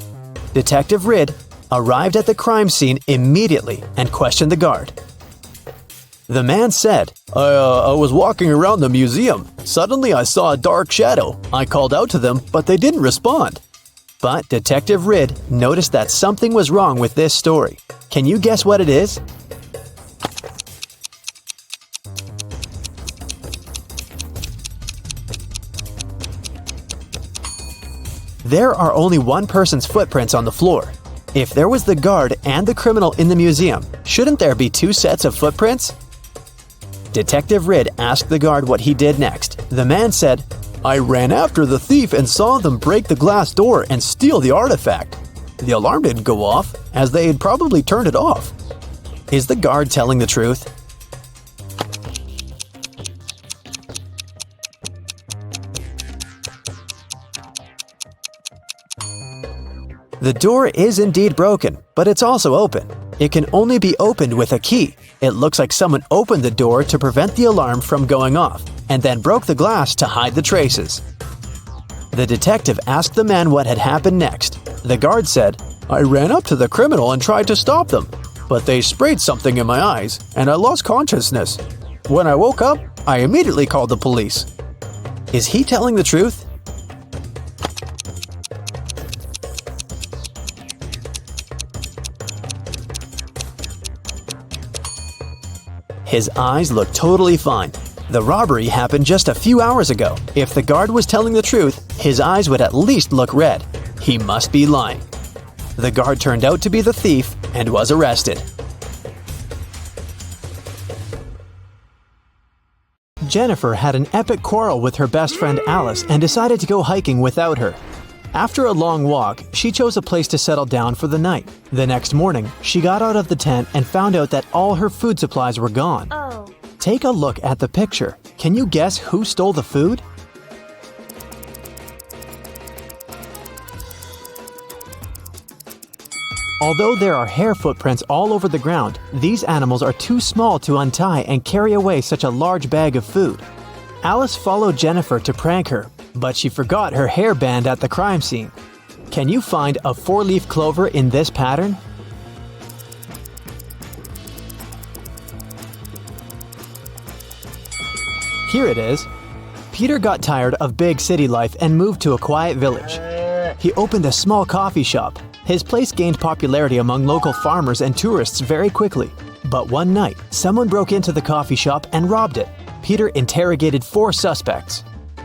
Detective Reed arrived at the crime scene immediately and questioned the guard. The man said, I was walking around the museum. Suddenly I saw a dark shadow. I called out to them, but they didn't respond." But Detective Reed noticed that something was wrong with this story. Can you guess what it is? There are only one person's footprints on the floor. If there was the guard and the criminal in the museum, shouldn't there be 2 sets of footprints? Detective Reed asked the guard what he did next. The man said, "I ran after the thief and saw them break the glass door and steal the artifact. The alarm didn't go off, as they had probably turned it off." Is the guard telling the truth? The door is indeed broken, but it's also open. It can only be opened with a key. It looks like someone opened the door to prevent the alarm from going off, and then broke the glass to hide the traces. The detective asked the man what had happened next. The guard said, "I ran up to the criminal and tried to stop them, but they sprayed something in my eyes, and I lost consciousness. When I woke up, I immediately called the police." Is he telling the truth? His eyes look totally fine. The robbery happened just a few hours ago. If the guard was telling the truth, his eyes would at least look red. He must be lying. The guard turned out to be the thief and was arrested. Jennifer had an epic quarrel with her best friend Alice and decided to go hiking without her. After a long walk, she chose a place to settle down for the night. The next morning, she got out of the tent and found out that all her food supplies were gone. Oh. Take a look at the picture. Can you guess who stole the food? Although there are hair footprints all over the ground, these animals are too small to untie and carry away such a large bag of food. Alice followed Jennifer to prank her, but she forgot her hairband at the crime scene. Can you find a four-leaf clover in this pattern? Here it is. Peter got tired of big city life and moved to a quiet village. He opened a small coffee shop. His place gained popularity among local farmers and tourists very quickly. But one night, someone broke into the coffee shop and robbed it. Peter interrogated 4 suspects.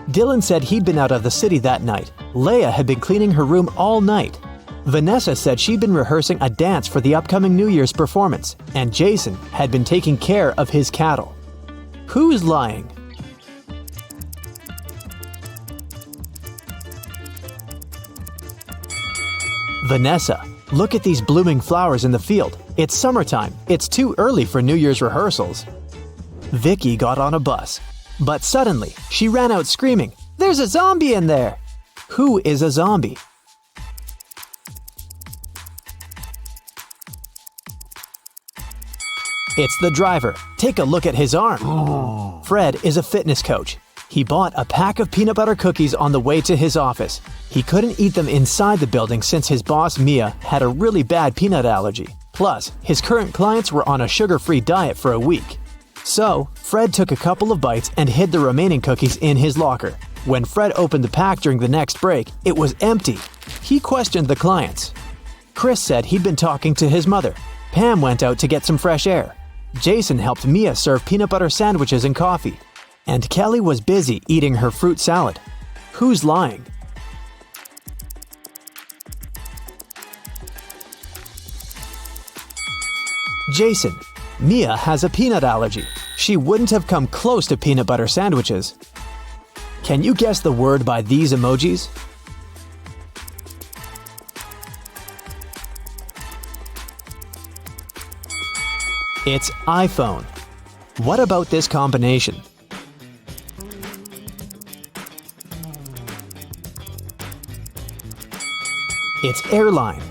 Dylan said he'd been out of the city that night. Leia had been cleaning her room all night. Vanessa said she'd been rehearsing a dance for the upcoming New Year's performance. And Jason had been taking care of his cattle. Who's lying? Vanessa, look at these blooming flowers in the field. It's summertime. It's too early for New Year's rehearsals. Vicky got on a bus. But suddenly, she ran out screaming, "There's a zombie in there!" Who is a zombie? It's the driver. Take a look at his arm. Fred is a fitness coach. He bought a pack of peanut butter cookies on the way to his office. He couldn't eat them inside the building since his boss, Mia, had a really bad peanut allergy. Plus, his current clients were on a sugar-free diet for a week. So, Fred took a couple of bites and hid the remaining cookies in his locker. When Fred opened the pack during the next break, it was empty. He questioned the clients. Chris said he'd been talking to his mother. Pam went out to get some fresh air. Jason helped Mia serve peanut butter sandwiches and coffee. And Kelly was busy eating her fruit salad. Who's lying? Jason. Mia has a peanut allergy. She wouldn't have come close to peanut butter sandwiches. Can you guess the word by these emojis? It's iPhone. What about this combination? It's airline.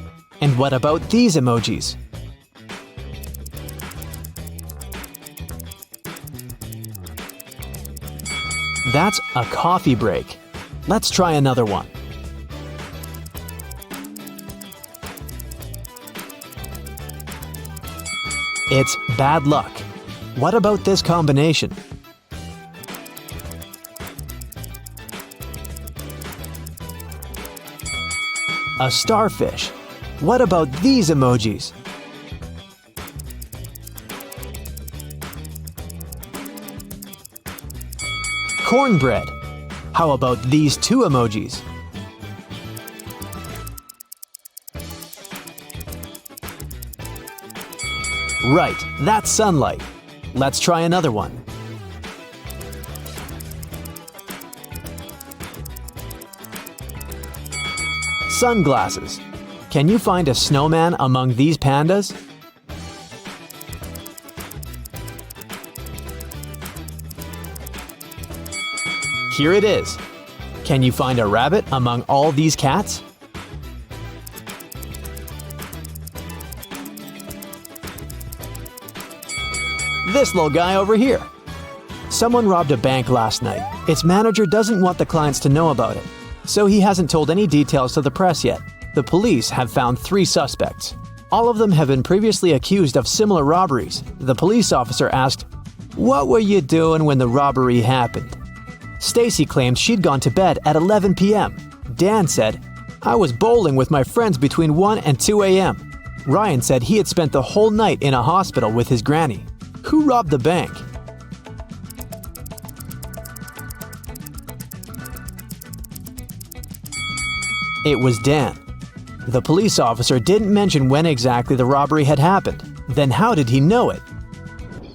And what about these emojis? That's a coffee break. Let's try another one. It's bad luck. What about this combination? A starfish. What about these emojis? Cornbread. How about these 2 emojis? Right, that's sunlight. Let's try another one. Sunglasses. Can you find a snowman among these pandas? Here it is. Can you find a rabbit among all these cats? This little guy over here. Someone robbed a bank last night. Its manager doesn't want the clients to know about it, so he hasn't told any details to the press yet. The police have found 3 suspects. All of them have been previously accused of similar robberies. The police officer asked, "What were you doing when the robbery happened?" Stacy claimed she'd gone to bed at 11 p.m. Dan said, "I was bowling with my friends between 1 and 2 a.m. Ryan said he had spent the whole night in a hospital with his granny. Who robbed the bank? It was Dan. The police officer didn't mention when exactly the robbery had happened. Then how did he know it?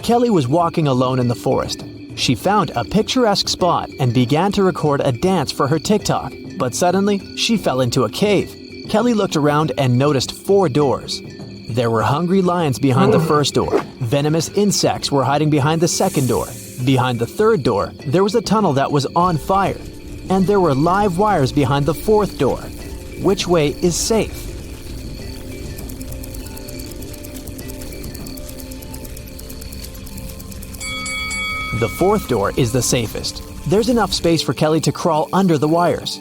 Kelly was walking alone in the forest. She found a picturesque spot and began to record a dance for her TikTok, but suddenly she fell into a cave. Kelly looked around and noticed 4 doors. There were hungry lions behind the first door. Venomous insects were hiding behind the second door. Behind the third door, there was a tunnel that was on fire. And there were live wires behind the 4th door. Which way is safe? The 4th door is the safest. There's enough space for Kelly to crawl under the wires.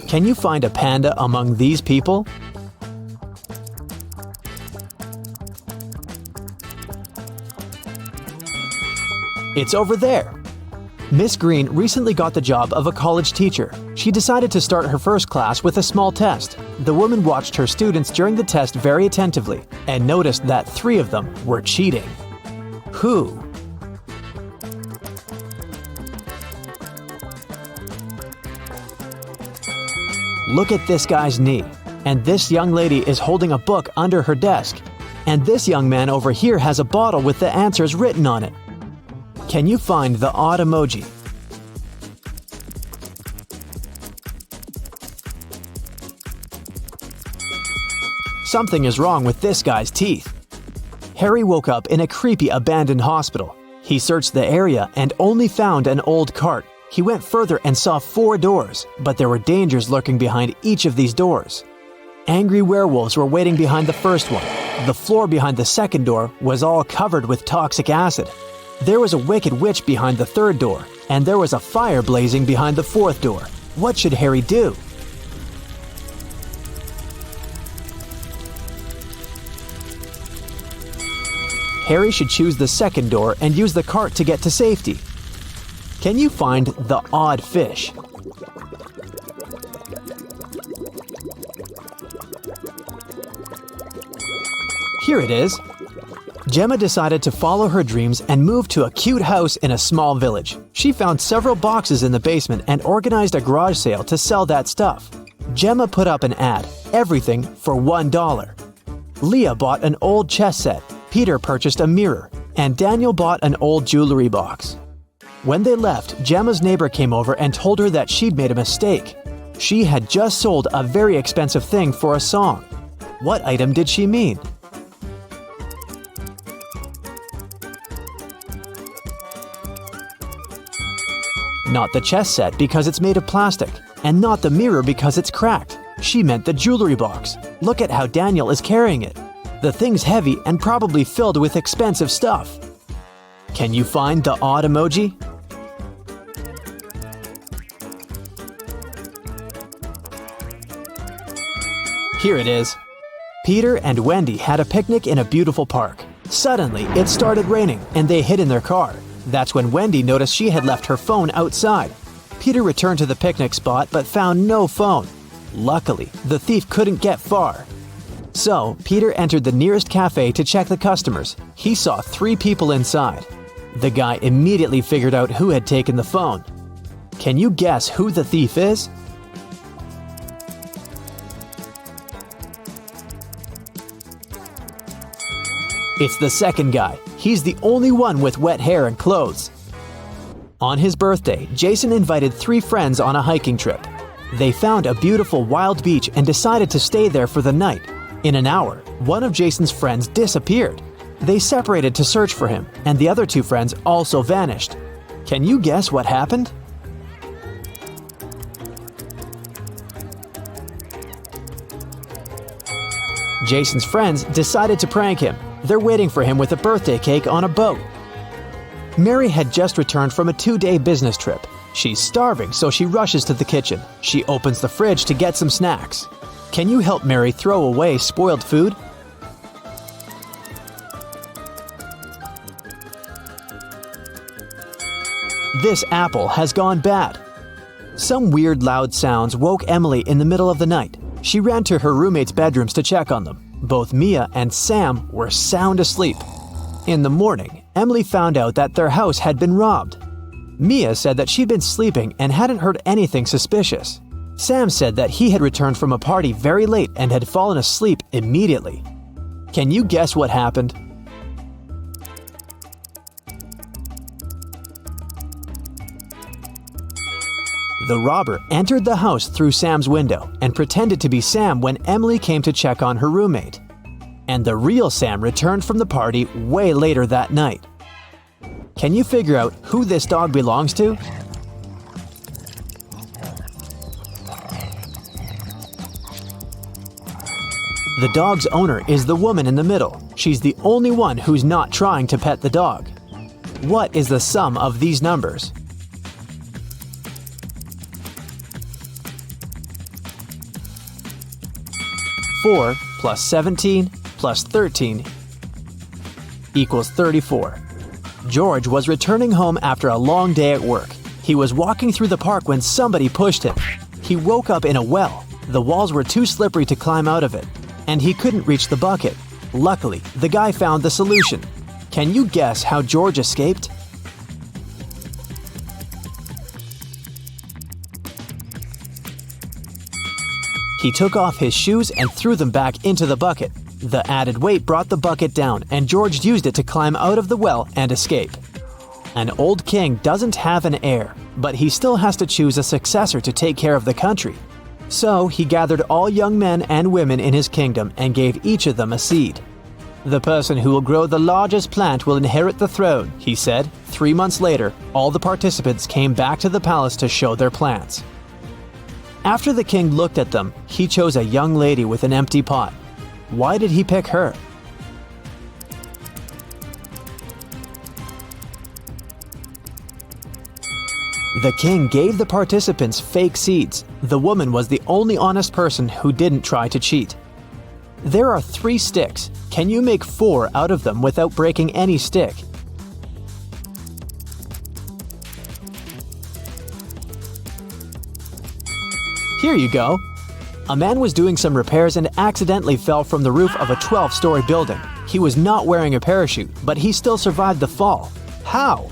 Can you find a panda among these people? It's over there. Miss Green recently got the job of a college teacher. She decided to start her first class with a small test. The woman watched her students during the test very attentively and noticed that 3 of them were cheating. Who? Look at this guy's knee. And this young lady is holding a book under her desk. And this young man over here has a bottle with the answers written on it. Can you find the odd emoji? Something is wrong with this guy's teeth. Harry woke up in a creepy abandoned hospital. He searched the area and only found an old cart. He went further and saw 4 doors, but there were dangers lurking behind each of these doors. Angry werewolves were waiting behind the first one. The floor behind the second door was all covered with toxic acid. There was a wicked witch behind the 3rd door, and there was a fire blazing behind the 4th door. What should Harry do? Harry should choose the 2nd door and use the cart to get to safety. Can you find the odd fish? Here it is. Gemma decided to follow her dreams and move to a cute house in a small village. She found several boxes in the basement and organized a garage sale to sell that stuff. Gemma put up an ad, everything for $1. Leah bought an old chess set, Peter purchased a mirror, and Daniel bought an old jewelry box. When they left, Gemma's neighbor came over and told her that she'd made a mistake. She had just sold a very expensive thing for a song. What item did she mean? Not the chess set because it's made of plastic, and not the mirror because it's cracked. She meant the jewelry box. Look at how Daniel is carrying it. The thing's heavy and probably filled with expensive stuff. Can you find the odd emoji? Here it is. Peter and Wendy had a picnic in a beautiful park. Suddenly, it started raining and they hid in their car. That's when Wendy noticed she had left her phone outside. Peter returned to the picnic spot but found no phone. Luckily, the thief couldn't get far. So, Peter entered the nearest cafe to check the customers. He saw 3 people inside. The guy immediately figured out who had taken the phone. Can you guess who the thief is? It's the second guy. He's the only one with wet hair and clothes. On his birthday, Jason invited 3 friends on a hiking trip. They found a beautiful wild beach and decided to stay there for the night. In an hour, one of Jason's friends disappeared. They separated to search for him, and the other 2 friends also vanished. Can you guess what happened? Jason's friends decided to prank him. They're waiting for him with a birthday cake on a boat. Mary had just returned from a 2-day business trip. She's starving, so she rushes to the kitchen. She opens the fridge to get some snacks. Can you help Mary throw away spoiled food? This apple has gone bad. Some weird loud sounds woke Emily in the middle of the night. She ran to her roommates' bedrooms to check on them. Both Mia and Sam were sound asleep. In the morning, Emily found out that their house had been robbed. Mia said that she'd been sleeping and hadn't heard anything suspicious. Sam said that he had returned from a party very late and had fallen asleep immediately. Can you guess what happened? The robber entered the house through Sam's window and pretended to be Sam when Emily came to check on her roommate. And the real Sam returned from the party way later that night. Can you figure out who this dog belongs to? The dog's owner is the woman in the middle. She's the only one who's not trying to pet the dog. What is the sum of these numbers? Four plus 17 plus 13 equals 34. George was returning home after a long day at work. He was walking through the park when somebody pushed him. He woke up in a well. The walls were too slippery to climb out of it, and he couldn't reach the bucket. Luckily, the guy found the solution. Can you guess how George escaped? He took off his shoes and threw them back into the bucket. The added weight brought the bucket down, and George used it to climb out of the well and escape. An old king doesn't have an heir, but he still has to choose a successor to take care of the country. So he gathered all young men and women in his kingdom and gave each of them a seed. The person who will grow the largest plant will inherit the throne, he said. 3 months later, all the participants came back to the palace to show their plants. After the king looked at them, he chose a young lady with an empty pot. Why did he pick her? The king gave the participants fake seeds. The woman was the only honest person who didn't try to cheat. There are 3 sticks. Can you make 4 out of them without breaking any stick? Here you go. A man was doing some repairs and accidentally fell from the roof of a 12-story building. He was not wearing a parachute, but he still survived the fall. How?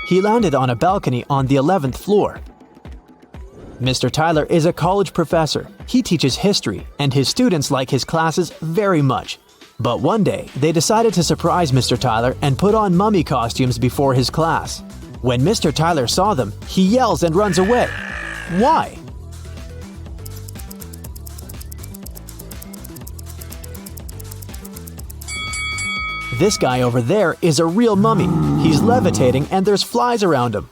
He landed on a balcony on the 11th floor. Mr. Tyler is a college professor. He teaches history, and his students like his classes very much. But one day, they decided to surprise Mr. Tyler and put on mummy costumes before his class. When Mr. Tyler saw them, he yells and runs away. Why? This guy over there is a real mummy. He's levitating and there's flies around him.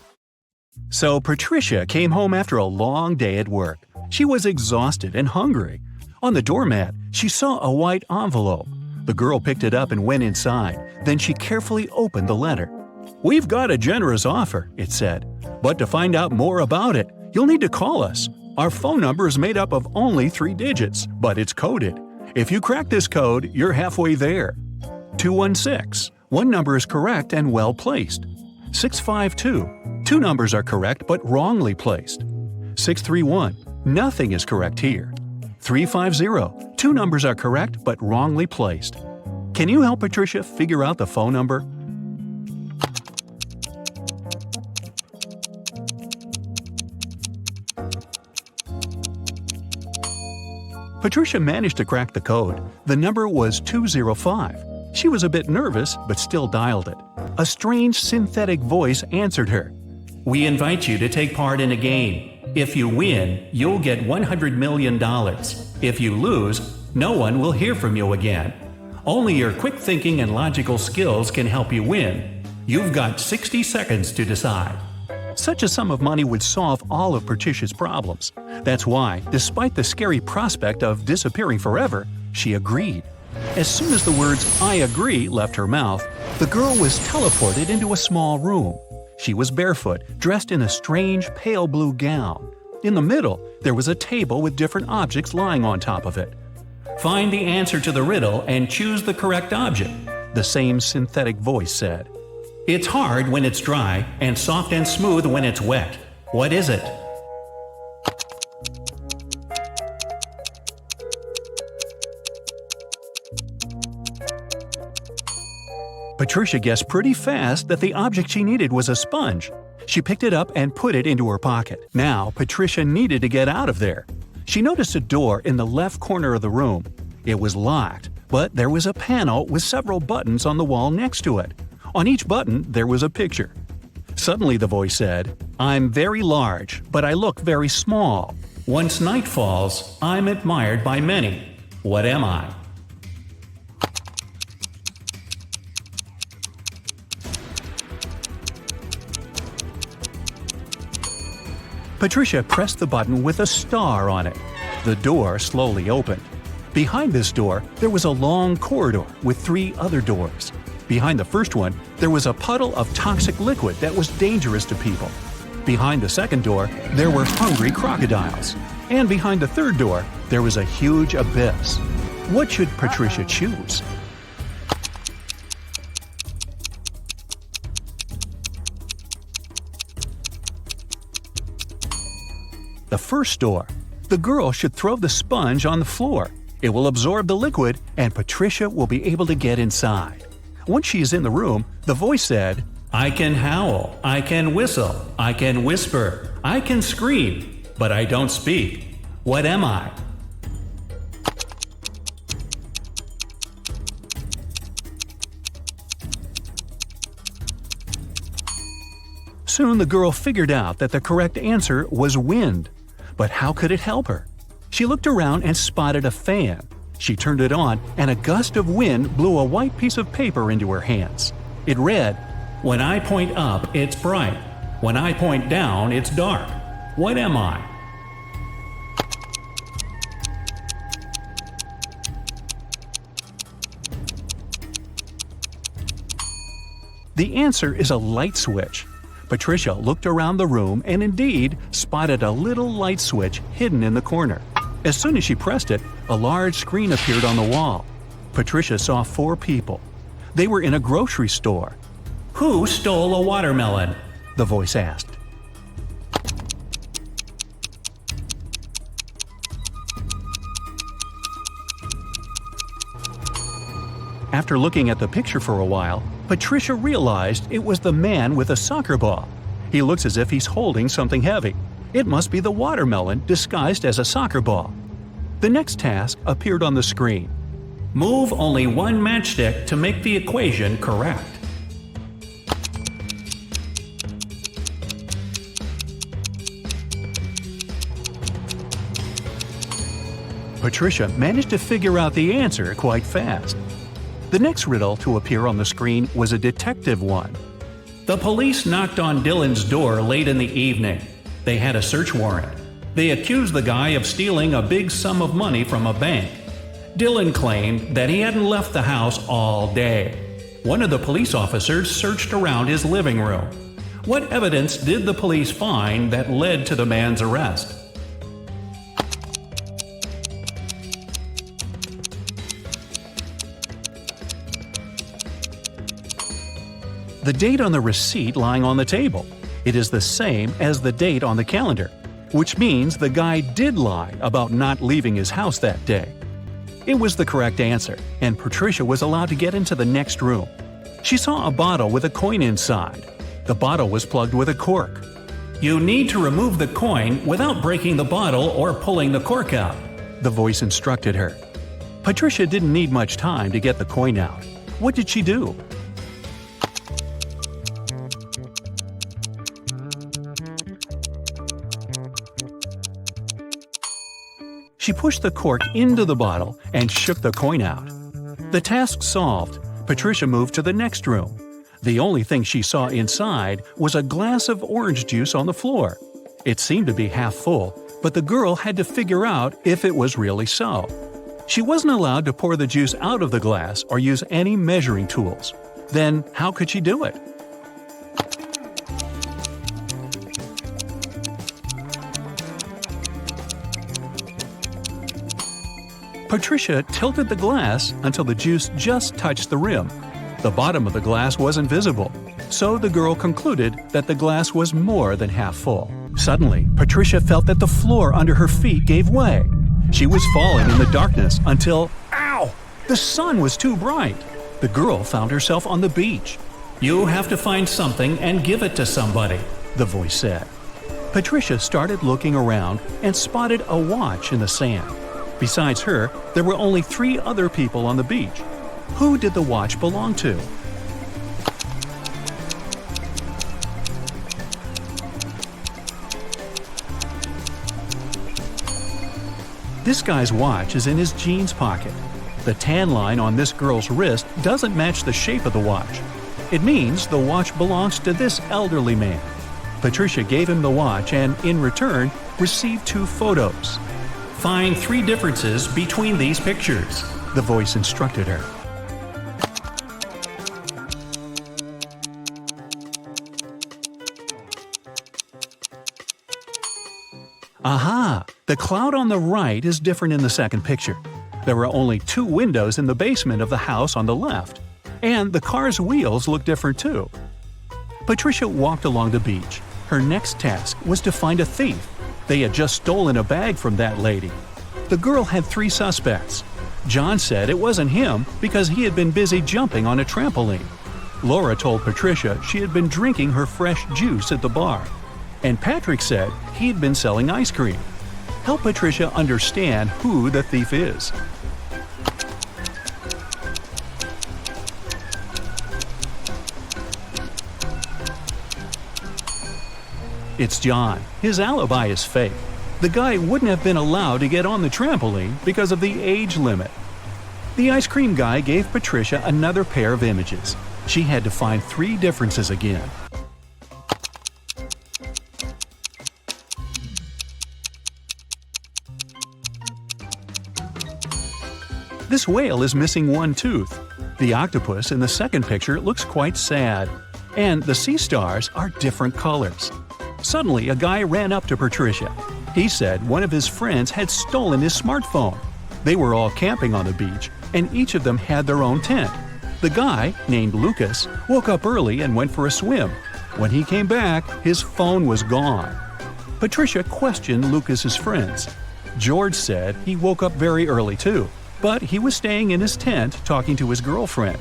So Patricia came home after a long day at work. She was exhausted and hungry. On the doormat, she saw a white envelope. The girl picked it up and went inside. Then she carefully opened the letter. "We've got a generous offer," it said. "But to find out more about it, you'll need to call us. Our phone number is made up of only 3 digits, but it's coded. If you crack this code, you're halfway there. 216. One number is correct and well placed. 652. 2 numbers are correct but wrongly placed. 631. Nothing is correct here. 350. 2 numbers are correct but wrongly placed. Can you help Patricia figure out the phone number?" Patricia managed to crack the code. The number was 205. She was a bit nervous, but still dialed it. A strange synthetic voice answered her. "We invite you to take part in a game. If you win, you'll get $100 million. If you lose, no one will hear from you again. Only your quick thinking and logical skills can help you win. You've got 60 seconds to decide." Such a sum of money would solve all of Patricia's problems. That's why, despite the scary prospect of disappearing forever, she agreed. As soon as the words "I agree" left her mouth, the girl was teleported into a small room. She was barefoot, dressed in a strange pale blue gown. In the middle, there was a table with different objects lying on top of it. Find the answer to the riddle and choose the correct object, the same synthetic voice said. It's hard when it's dry and soft and smooth when it's wet. What is it? Patricia guessed pretty fast that the object she needed was a sponge. She picked it up and put it into her pocket. Now, Patricia needed to get out of there. She noticed a door in the left corner of the room. It was locked, but there was a panel with several buttons on the wall next to it. On each button, there was a picture. Suddenly, the voice said, "I'm very large, but I look very small. Once night falls, I'm admired by many. What am I?" Patricia pressed the button with a star on it. The door slowly opened. Behind this door, there was a long corridor with 3 other doors. Behind the first one, there was a puddle of toxic liquid that was dangerous to people. Behind the second door, there were hungry crocodiles. And behind the third door, there was a huge abyss. What should Patricia choose? The first door. The girl should throw the sponge on the floor. It will absorb the liquid, and Patricia will be able to get inside. Once she is in the room, the voice said, I can howl, I can whistle, I can whisper, I can scream, but I don't speak. What am I? Soon the girl figured out that the correct answer was wind. But how could it help her? She looked around and spotted a fan. She turned it on, and a gust of wind blew a white piece of paper into her hands. It read, When I point up, it's bright. When I point down, it's dark. What am I? The answer is a light switch. Patricia looked around the room and indeed spotted a little light switch hidden in the corner. As soon as she pressed it, a large screen appeared on the wall. Patricia saw 4 people. They were in a grocery store. Who stole a watermelon? The voice asked. After looking at the picture for a while, Patricia realized it was the man with a soccer ball. He looks as if he's holding something heavy. It must be the watermelon disguised as a soccer ball. The next task appeared on the screen. Move only one matchstick to make the equation correct. Patricia managed to figure out the answer quite fast. The next riddle to appear on the screen was a detective one. The police knocked on Dylan's door late in the evening. They had a search warrant. They accused the guy of stealing a big sum of money from a bank. Dylan claimed that he hadn't left the house all day. One of the police officers searched around his living room. What evidence did the police find that led to the man's arrest? The date on the receipt lying on the table. It is the same as the date on the calendar, which means the guy did lie about not leaving his house that day. It was the correct answer, and Patricia was allowed to get into the next room. She saw a bottle with a coin inside. The bottle was plugged with a cork. You need to remove the coin without breaking the bottle or pulling the cork out, the voice instructed her. Patricia didn't need much time to get the coin out. What did she do? She pushed the cork into the bottle and shook the coin out. The task solved, Patricia moved to the next room. The only thing she saw inside was a glass of orange juice on the floor. It seemed to be half full, but the girl had to figure out if it was really so. She wasn't allowed to pour the juice out of the glass or use any measuring tools. Then how could she do it? Patricia tilted the glass until the juice just touched the rim. The bottom of the glass wasn't visible, so the girl concluded that the glass was more than half full. Suddenly, Patricia felt that the floor under her feet gave way. She was falling in the darkness until, ow! The sun was too bright. The girl found herself on the beach. You have to find something and give it to somebody, the voice said. Patricia started looking around and spotted a watch in the sand. Besides her, there were only 3 other people on the beach. Who did the watch belong to? This guy's watch is in his jeans pocket. The tan line on this girl's wrist doesn't match the shape of the watch. It means the watch belongs to this elderly man. Patricia gave him the watch and, in return, received 2 photos. Find 3 differences between these pictures, the voice instructed her. Aha! The cloud on the right is different in the second picture. There are only 2 windows in the basement of the house on the left. And the car's wheels look different too. Patricia walked along the beach. Her next task was to find a thief. They had just stolen a bag from that lady. The girl had 3 suspects. John said it wasn't him because he had been busy jumping on a trampoline. Laura told Patricia she had been drinking her fresh juice at the bar. And Patrick said he'd been selling ice cream. Help Patricia understand who the thief is. It's John. His alibi is fake. The guy wouldn't have been allowed to get on the trampoline because of the age limit. The ice cream guy gave Patricia another pair of images. She had to find 3 differences again. This whale is missing 1 tooth. The octopus in the second picture looks quite sad. And the sea stars are different colors. Suddenly, a guy ran up to Patricia. He said one of his friends had stolen his smartphone. They were all camping on the beach, and each of them had their own tent. The guy, named Lucas, woke up early and went for a swim. When he came back, his phone was gone. Patricia questioned Lucas's friends. George said he woke up very early too, but he was staying in his tent talking to his girlfriend.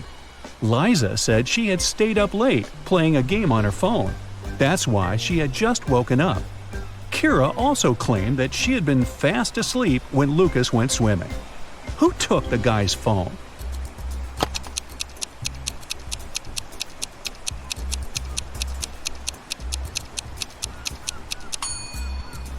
Liza said she had stayed up late playing a game on her phone. That's why she had just woken up. Kira also claimed that she had been fast asleep when Lucas went swimming. Who took the guy's phone?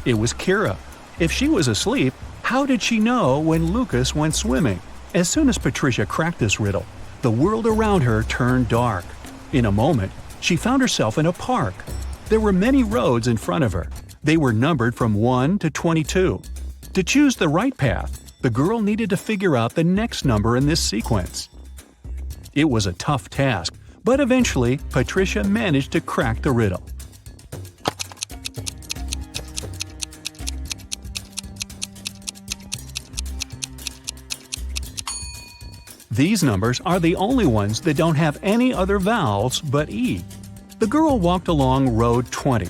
It was Kira. If she was asleep, how did she know when Lucas went swimming? As soon as Patricia cracked this riddle, the world around her turned dark. In a moment, she found herself in a park. There were many roads in front of her. They were numbered from 1 to 22. To choose the right path, the girl needed to figure out the next number in this sequence. It was a tough task, but eventually Patricia managed to crack the riddle. These numbers are the only ones that don't have any other vowels but E. The girl walked along road 20.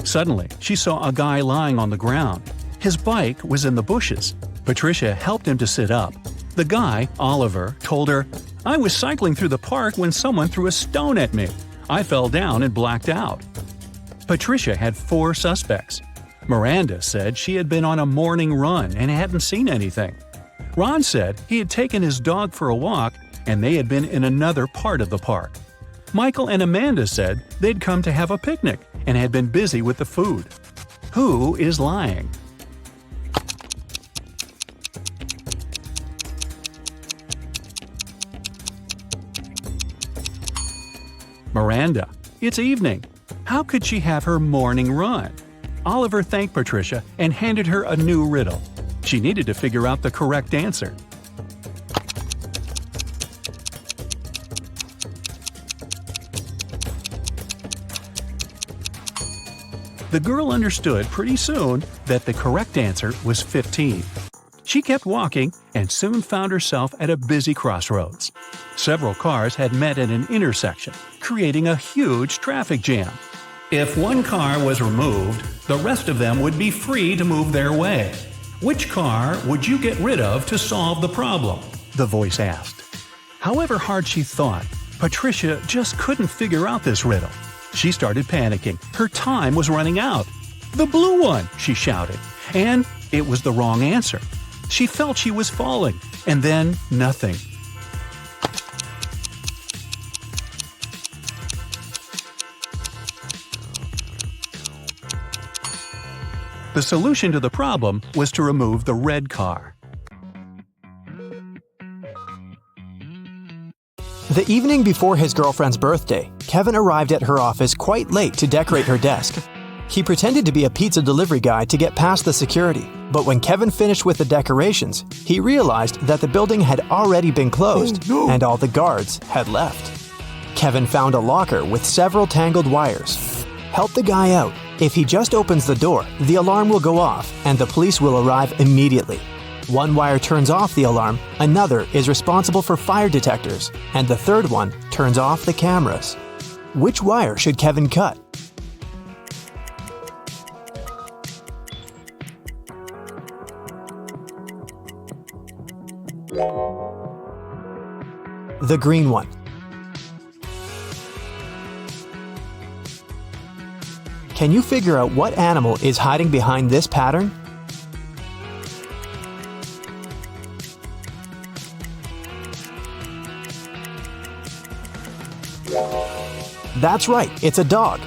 Suddenly, she saw a guy lying on the ground. His bike was in the bushes. Patricia helped him to sit up. The guy, Oliver, told her, "I was cycling through the park when someone threw a stone at me. I fell down and blacked out." Patricia had 4 suspects. Miranda said she had been on a morning run and hadn't seen anything. Ron said he had taken his dog for a walk and they had been in another part of the park. Michael and Amanda said they'd come to have a picnic and had been busy with the food. Who is lying? panda. It's evening. How could she have her morning run? Oliver thanked Patricia and handed her a new riddle. She needed to figure out the correct answer. The girl understood pretty soon that the correct answer was 15. She kept walking and soon found herself at a busy crossroads. Several cars had met at an intersection, creating a huge traffic jam. If one car was removed, the rest of them would be free to move their way. Which car would you get rid of to solve the problem? The voice asked. However hard she thought, Patricia just couldn't figure out this riddle. She started panicking. Her time was running out. "The blue one!" she shouted. And it was the wrong answer. She felt she was falling, and then nothing. The solution to the problem was to remove the red car. The evening before his girlfriend's birthday, Kevin arrived at her office quite late to decorate her desk. He pretended to be a pizza delivery guy to get past the security, but when Kevin finished with the decorations, he realized that the building had already been closed and all the guards had left. Kevin found a locker with several tangled wires. Help the guy out. If he just opens the door, the alarm will go off and the police will arrive immediately. One wire turns off the alarm, another is responsible for fire detectors, and the third one turns off the cameras. Which wire should Kevin cut? The green one. Can you figure out what animal is hiding behind this pattern? That's right, it's a dog.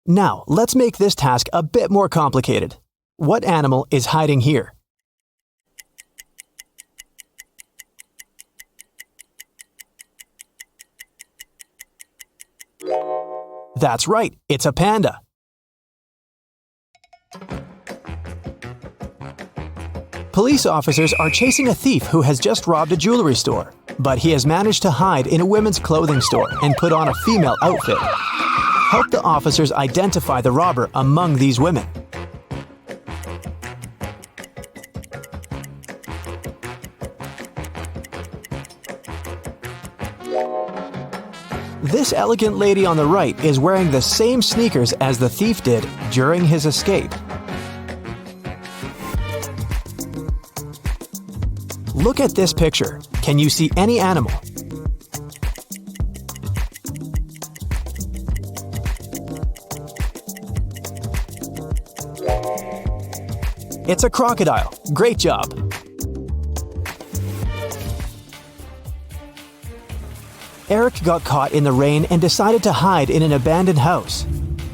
Now, let's make this task a bit more complicated. What animal is hiding here? That's right, it's a panda. Police officers are chasing a thief who has just robbed a jewelry store, but he has managed to hide in a women's clothing store and put on a female outfit. Help the officers identify the robber among these women. This elegant lady on the right is wearing the same sneakers as the thief did during his escape. Look at this picture. Can you see any animal? It's a crocodile. Great job. Eric got caught in the rain and decided to hide in an abandoned house.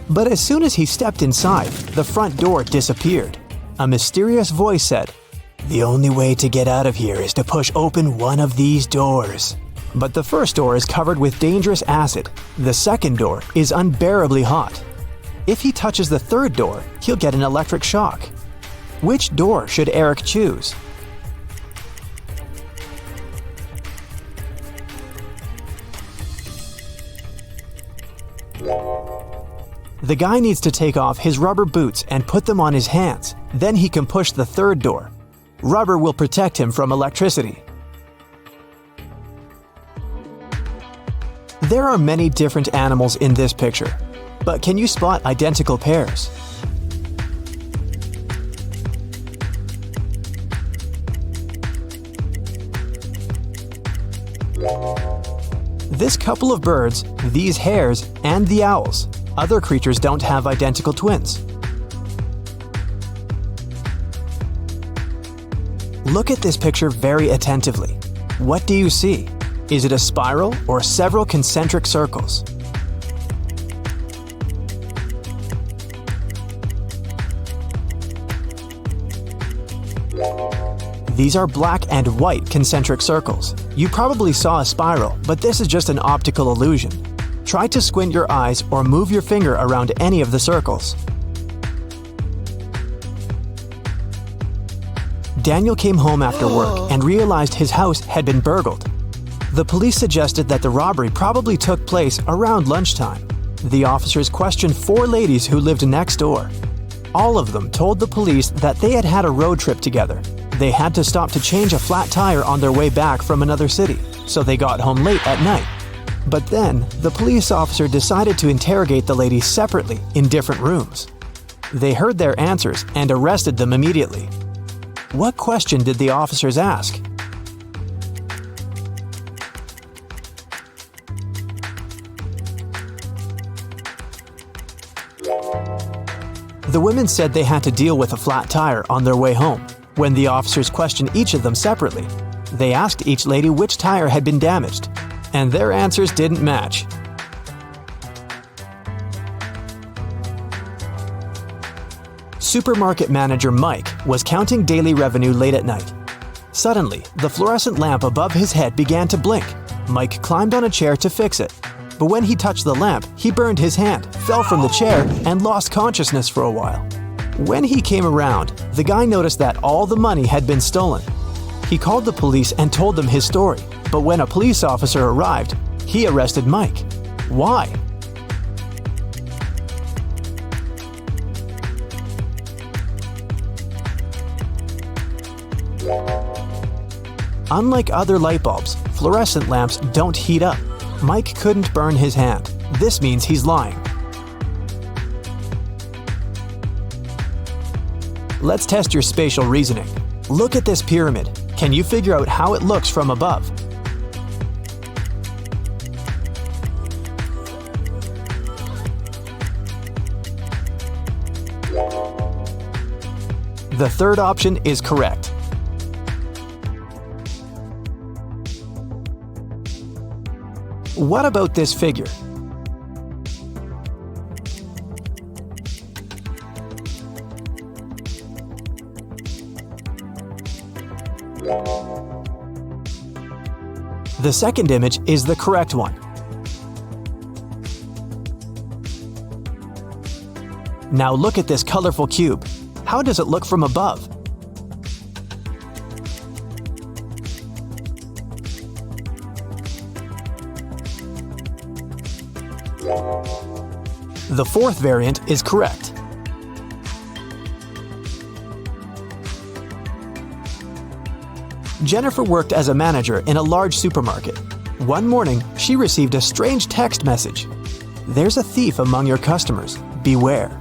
But as soon as he stepped inside, the front door disappeared. A mysterious voice said, "The only way to get out of here is to push open one of these doors." But the first door is covered with dangerous acid. The second door is unbearably hot. If he touches the third door, he'll get an electric shock. Which door should Eric choose? The guy needs to take off his rubber boots and put them on his hands. Then he can push the third door. Rubber will protect him from electricity. There are many different animals in this picture, but can you spot identical pairs? This couple of birds, these hares, and the owls. Other creatures don't have identical twins. Look at this picture very attentively. What do you see? Is it a spiral or several concentric circles? These are black and white concentric circles. You probably saw a spiral, but this is just an optical illusion. Try to squint your eyes or move your finger around any of the circles. Daniel came home after work and realized his house had been burgled. The police suggested that the robbery probably took place around lunchtime. The officers questioned 4 ladies who lived next door. All of them told the police that they had had a road trip together. They had to stop to change a flat tire on their way back from another city, so they got home late at night. But then, the police officer decided to interrogate the ladies separately in different rooms. They heard their answers and arrested them immediately. What question did the officers ask? The women said they had to deal with a flat tire on their way home. When the officers questioned each of them separately, they asked each lady which tire had been damaged, and their answers didn't match. Supermarket manager Mike was counting daily revenue late at night. Suddenly, the fluorescent lamp above his head began to blink. Mike climbed on a chair to fix it. But when he touched the lamp, he burned his hand, fell from the chair, and lost consciousness for a while. When he came around, the guy noticed that all the money had been stolen. He called the police and told them his story, but when a police officer arrived, he arrested Mike. Why? Unlike other light bulbs, fluorescent lamps don't heat up. Mike couldn't burn his hand. This means he's lying. Let's test your spatial reasoning. Look at this pyramid. Can you figure out how it looks from above? The third option is correct. What about this figure? The second image is the correct one. Now look at this colorful cube. How does it look from above? The fourth variant is correct. Jennifer worked as a manager in a large supermarket. One morning, she received a strange text message. "There's a thief among your customers. Beware."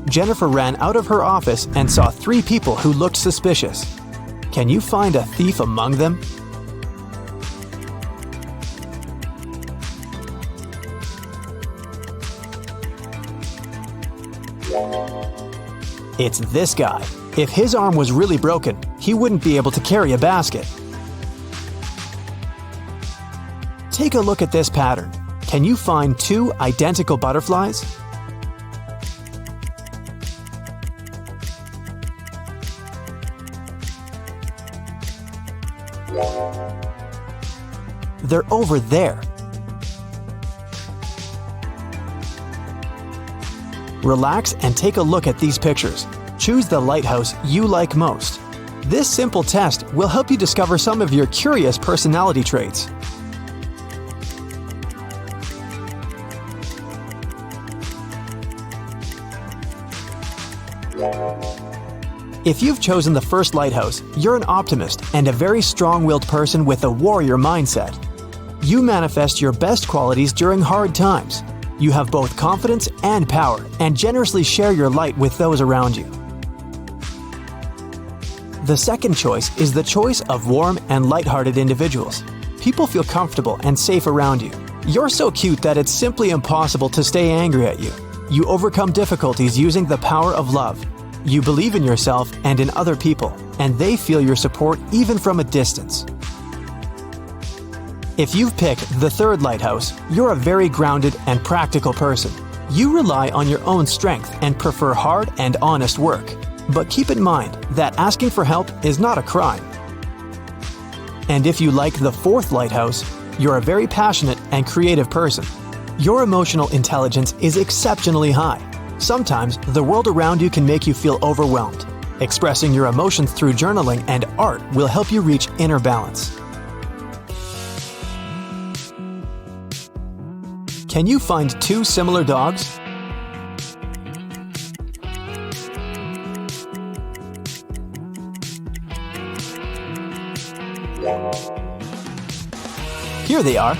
Jennifer ran out of her office and saw 3 people who looked suspicious. Can you find a thief among them? It's this guy. If his arm was really broken, he wouldn't be able to carry a basket. Take a look at this pattern. Can you find 2 identical butterflies? They're over there. Relax and take a look at these pictures. Choose the lighthouse you like most. This simple test will help you discover some of your curious personality traits. If you've chosen the first lighthouse, you're an optimist and a very strong-willed person with a warrior mindset. You manifest your best qualities during hard times. You have both confidence and power, and generously share your light with those around you. The second choice is the choice of warm and lighthearted individuals. People feel comfortable and safe around you. You're so cute that it's simply impossible to stay angry at you. You overcome difficulties using the power of love. You believe in yourself and in other people, and they feel your support even from a distance. If you've picked the third lighthouse, you're a very grounded and practical person. You rely on your own strength and prefer hard and honest work. But keep in mind that asking for help is not a crime. And if you like the fourth lighthouse, you're a very passionate and creative person. Your emotional intelligence is exceptionally high. Sometimes the world around you can make you feel overwhelmed. Expressing your emotions through journaling and art will help you reach inner balance. Can you find two similar dogs? Here they are.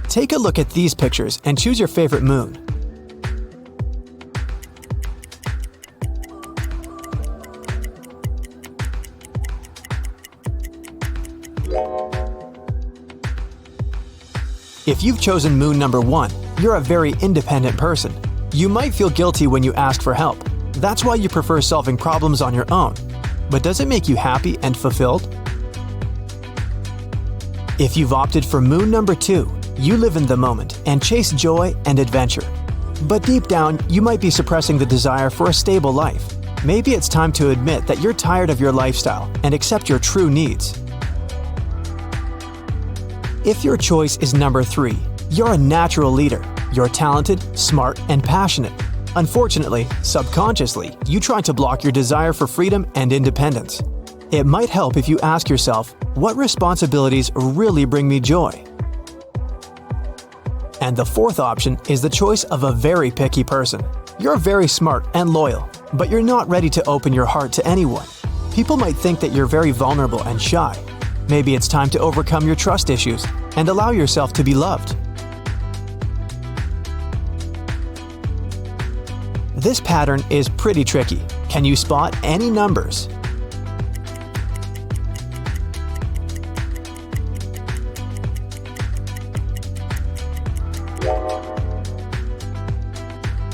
Take a look at these pictures and choose your favorite moon. If you've chosen moon number 1, you're a very independent person. You might feel guilty when you ask for help. That's why you prefer solving problems on your own. But does it make you happy and fulfilled? If you've opted for moon number 2, you live in the moment and chase joy and adventure. But deep down, you might be suppressing the desire for a stable life. Maybe it's time to admit that you're tired of your lifestyle and accept your true needs. If your choice is number 3, you're a natural leader. You're talented, smart, and passionate. Unfortunately, subconsciously, you try to block your desire for freedom and independence. It might help if you ask yourself, what responsibilities really bring me joy? And the fourth option is the choice of a very picky person. You're very smart and loyal, but you're not ready to open your heart to anyone. People might think that you're very vulnerable and shy. Maybe it's time to overcome your trust issues and allow yourself to be loved. This pattern is pretty tricky. Can you spot any numbers?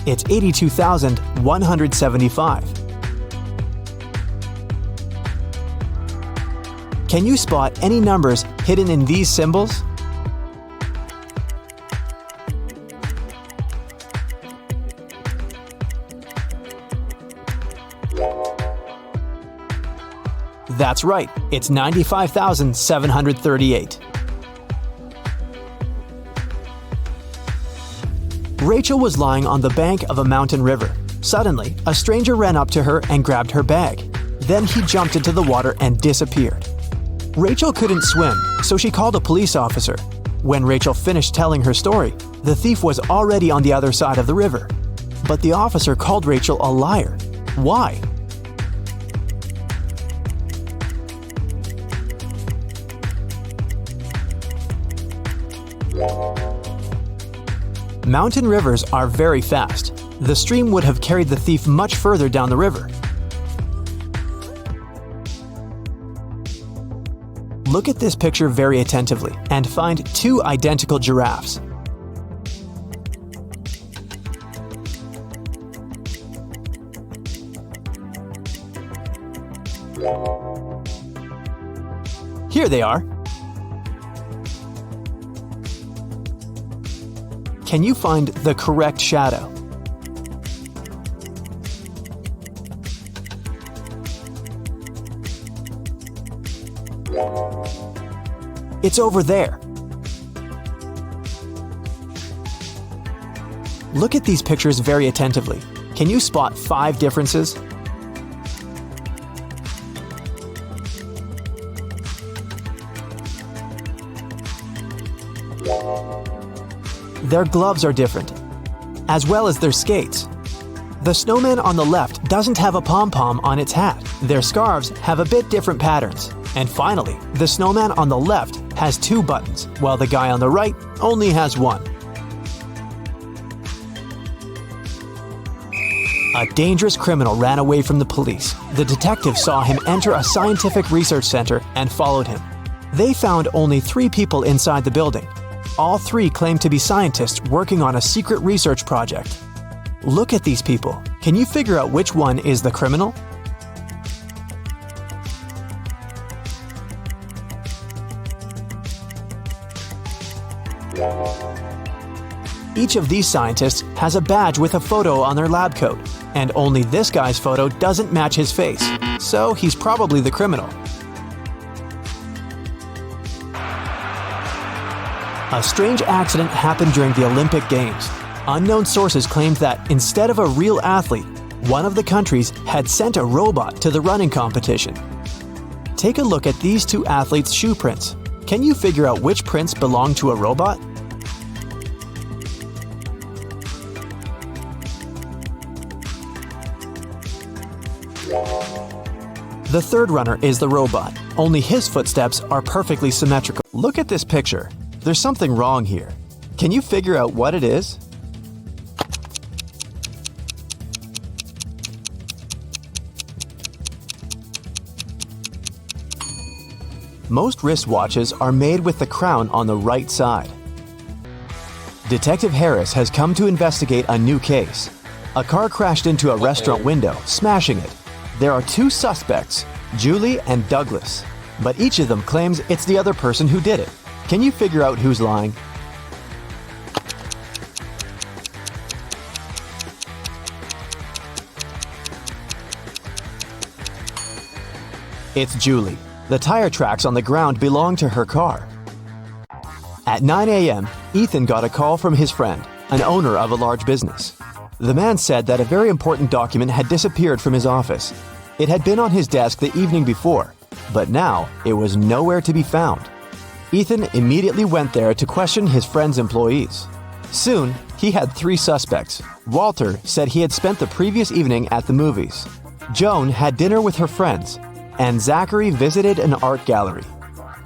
It's 82,175. Can you spot any numbers hidden in these symbols? That's right, it's 95,738. Rachel was lying on the bank of a mountain river. Suddenly, a stranger ran up to her and grabbed her bag. Then he jumped into the water and disappeared. Rachel couldn't swim, so she called a police officer. When Rachel finished telling her story, the thief was already on the other side of the river. But the officer called Rachel a liar. Why? Mountain rivers are very fast. The stream would have carried the thief much further down the river. Look at this picture very attentively and find two identical giraffes. Here they are. Can you find the correct shadow? It's over there. Look at these pictures very attentively. Can you spot 5 differences? Their gloves are different, as well as their skates. The snowman on the left doesn't have a pom-pom on its hat. Their scarves have a bit different patterns. And finally, the snowman on the left has 2 buttons, while the guy on the right only has 1. A dangerous criminal ran away from the police. The detective saw him enter a scientific research center and followed him. They found only 3 people inside the building. All 3 claimed to be scientists working on a secret research project. Look at these people. Can you figure out which one is the criminal? Each of these scientists has a badge with a photo on their lab coat. And only this guy's photo doesn't match his face, so he's probably the criminal. A strange accident happened during the Olympic Games. Unknown sources claimed that instead of a real athlete, one of the countries had sent a robot to the running competition. Take a look at these two athletes' shoe prints. Can you figure out which prints belong to a robot? The third runner is the robot, only his footsteps are perfectly symmetrical. Look at this picture. There's something wrong here. Can you figure out what it is? Most wristwatches are made with the crown on the right side. Detective Harris has come to investigate a new case. A car crashed into a restaurant window, smashing it. There are two suspects, Julie and Douglas, but each of them claims it's the other person who did it. Can you figure out who's lying? It's Julie. The tire tracks on the ground belong to her car. At 9 a.m., Ethan got a call from his friend, an owner of a large business. The man said that a very important document had disappeared from his office. It had been on his desk the evening before, but now it was nowhere to be found. Ethan immediately went there to question his friend's employees. Soon, he had three suspects. Walter said he had spent the previous evening at the movies. Joan had dinner with her friends, and Zachary visited an art gallery.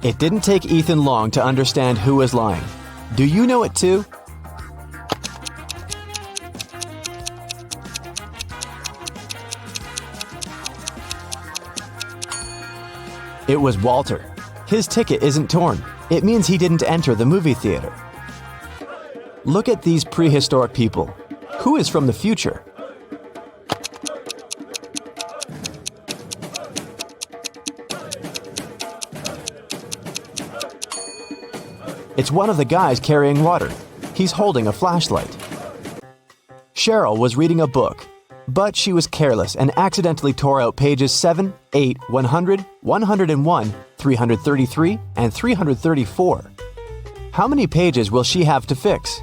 It didn't take Ethan long to understand who was lying. Do you know it too? It was Walter. His ticket isn't torn. It means he didn't enter the movie theater. Look at these prehistoric people. Who is from the future? It's one of the guys carrying water. He's holding a flashlight. Cheryl was reading a book, but she was careless and accidentally tore out pages 7, 8, 100, 101, 333, and 334. How many pages will she have to fix?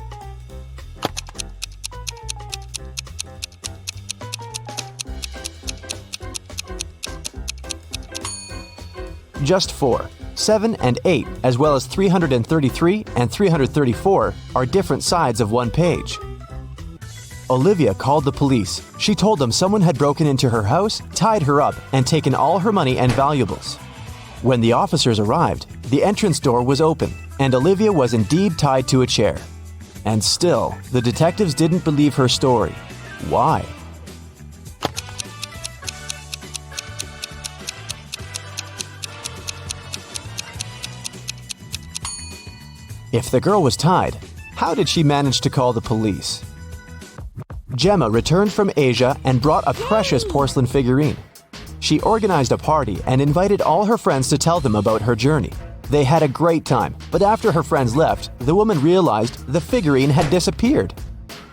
Just 4. 7 and 8, as well as 333 and 334, are different sides of one page. Olivia called the police. She told them someone had broken into her house, tied her up, and taken all her money and valuables. When the officers arrived, the entrance door was open, and Olivia was indeed tied to a chair. And still, the detectives didn't believe her story. Why? If the girl was tied, how did she manage to call the police? Gemma returned from Asia and brought a precious porcelain figurine. She organized a party and invited all her friends to tell them about her journey. They had a great time, but after her friends left, the woman realized the figurine had disappeared.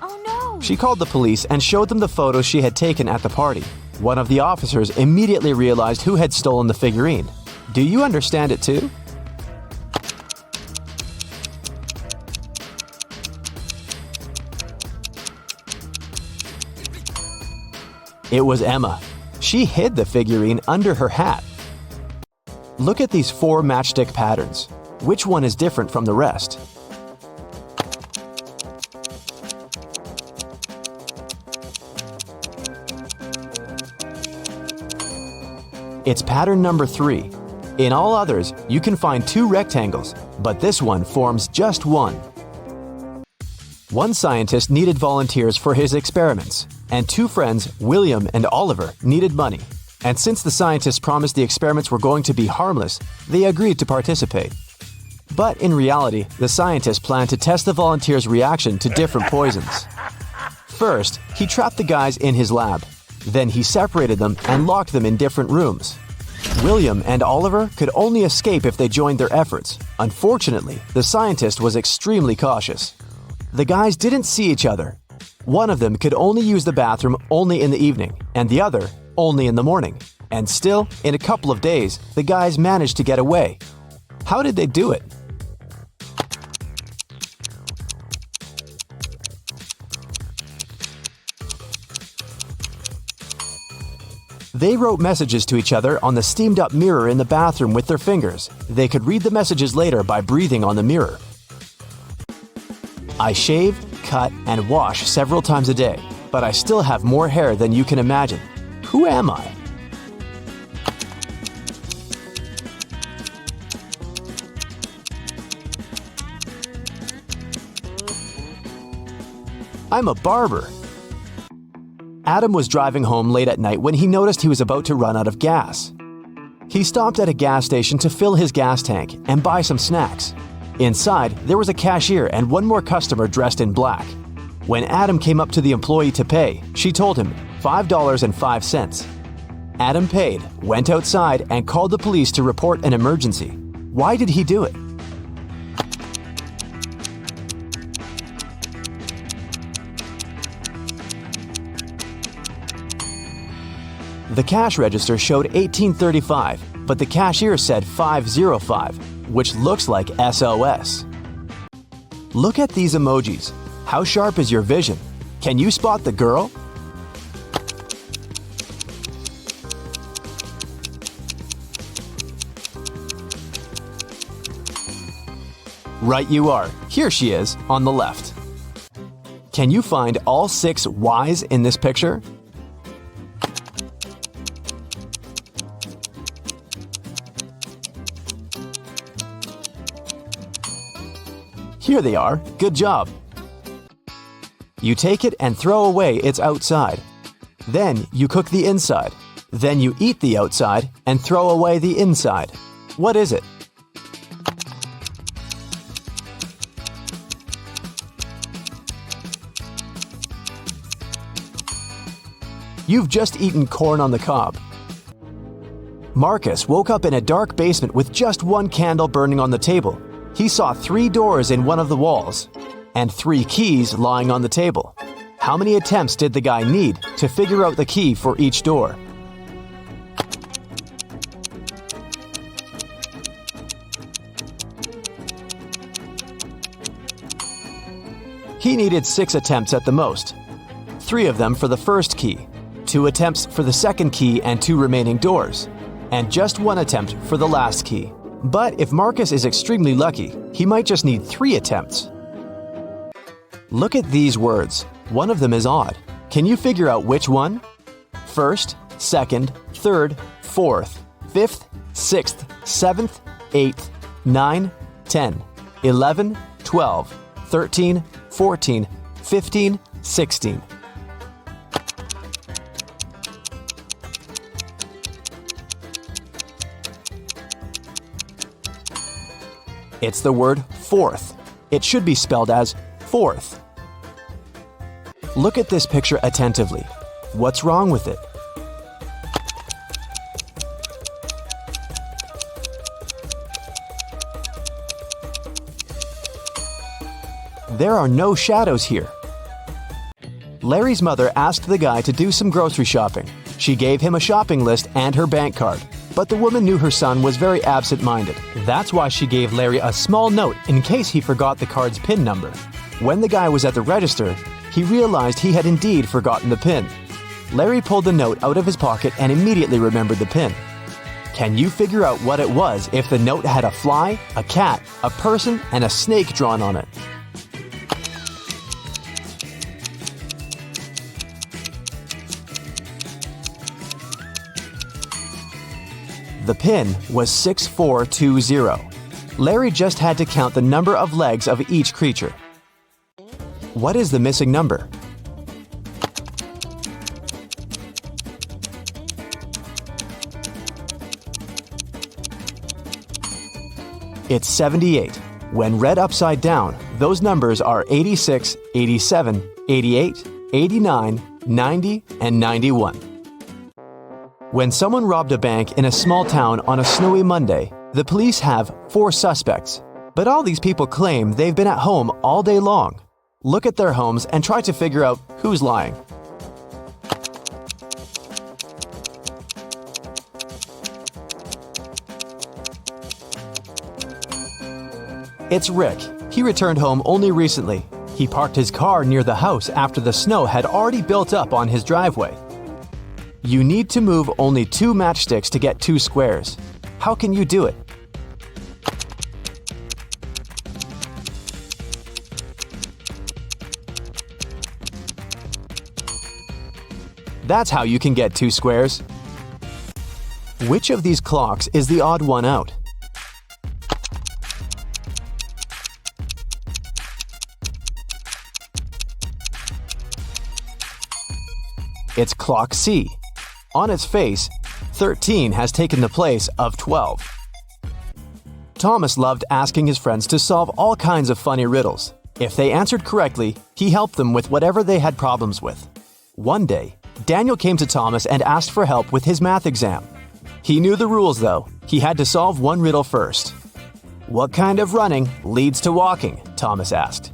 Oh no! She called the police and showed them the photos she had taken at the party. One of the officers immediately realized who had stolen the figurine. Do you understand it too? It was Emma. She hid the figurine under her hat. Look at these 4 matchstick patterns. Which one is different from the rest? It's pattern number 3. In all others, you can find 2 rectangles, but this one forms just one. One scientist needed volunteers for his experiments, and 2 friends, William and Oliver, needed money. And since the scientists promised the experiments were going to be harmless, they agreed to participate. But in reality, the scientist planned to test the volunteers' reaction to different poisons. First, he trapped the guys in his lab. Then he separated them and locked them in different rooms. William and Oliver could only escape if they joined their efforts. Unfortunately, the scientist was extremely cautious. The guys didn't see each other. One of them could only use the bathroom only in the evening, and the other only in the morning. And still, in a couple of days, the guys managed to get away. How did they do it? They wrote messages to each other on the steamed-up mirror in the bathroom with their fingers. They could read the messages later by breathing on the mirror. I shave, cut, and wash several times a day, but I still have more hair than you can imagine. Who am I? I'm a barber. Adam was driving home late at night when he noticed he was about to run out of gas. He stopped at a gas station to fill his gas tank and buy some snacks. Inside, there was a cashier and one more customer dressed in black. When Adam came up to the employee to pay, she told him $5.05. Adam paid, went outside, and called the police to report an emergency. Why did he do it? The cash register showed $18.35, but the cashier said $5.05, which looks like SOS. Look at these emojis. How sharp is your vision? Can you spot the girl? Right you are. Here she is, on the left. Can you find all 6 Ys in this picture? Here they are. Good job. You take it and throw away its outside. Then you cook the inside. Then you eat the outside and throw away the inside. What is it? You've just eaten corn on the cob. Marcus woke up in a dark basement with just one candle burning on the table. He saw 3 doors in one of the walls and 3 keys lying on the table. How many attempts did the guy need to figure out the key for each door? He needed 6 attempts at the most. 3 of them for the first key, 2 attempts for the second key and 2 remaining doors, and just 1 attempt for the last key. But if Marcus is extremely lucky, he might just need 3 attempts. Look at these words. One of them is odd. Can you figure out which one? First, second, third, fourth, fifth, sixth, 7th, 8th, 9, 10, 11, 12, 13, 14, 15, 16. It's the word fourth. It should be spelled as fourth. Look at this picture attentively. What's wrong with it? There are no shadows here. Larry's mother asked the guy to do some grocery shopping. She gave him a shopping list and her bank card. But the woman knew her son was very absent-minded. That's why she gave Larry a small note in case he forgot the card's PIN number. When the guy was at the register, he realized he had indeed forgotten the PIN. Larry pulled the note out of his pocket and immediately remembered the PIN. Can you figure out what it was if the note had a fly, a cat, a person, and a snake drawn on it? The PIN was 6420. Larry just had to count the number of legs of each creature. What is the missing number? It's 78. When read upside down, those numbers are 86, 87, 88, 89, 90, and 91. When someone robbed a bank in a small town on a snowy Monday, the police have 4 suspects. But all these people claim they've been at home all day long. Look at their homes and try to figure out who's lying. It's Rick. He returned home only recently. He parked his car near the house after the snow had already built up on his driveway. You need to move only 2 matchsticks to get 2 squares. How can you do it? That's how you can get 2 squares. Which of these clocks is the odd one out? It's clock C. On its face, 13 has taken the place of 12. Thomas loved asking his friends to solve all kinds of funny riddles. If they answered correctly, he helped them with whatever they had problems with. One day, Daniel came to Thomas and asked for help with his math exam. He knew the rules though. He had to solve one riddle first. "What kind of running leads to walking?" Thomas asked.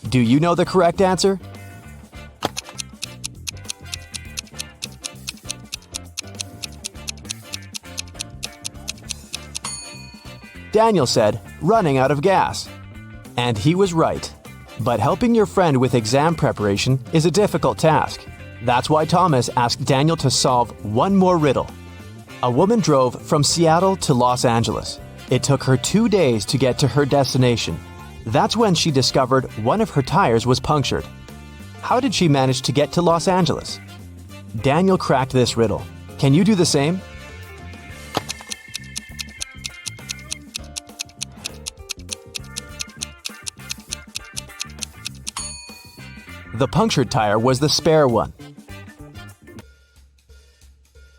Do you know the correct answer? Daniel said, "Running out of gas." And he was right. But helping your friend with exam preparation is a difficult task. That's why Thomas asked Daniel to solve one more riddle. A woman drove from Seattle to Los Angeles. It took her 2 days to get to her destination. That's when she discovered one of her tires was punctured. How did she manage to get to Los Angeles? Daniel cracked this riddle. Can you do the same? The punctured tire was the spare one.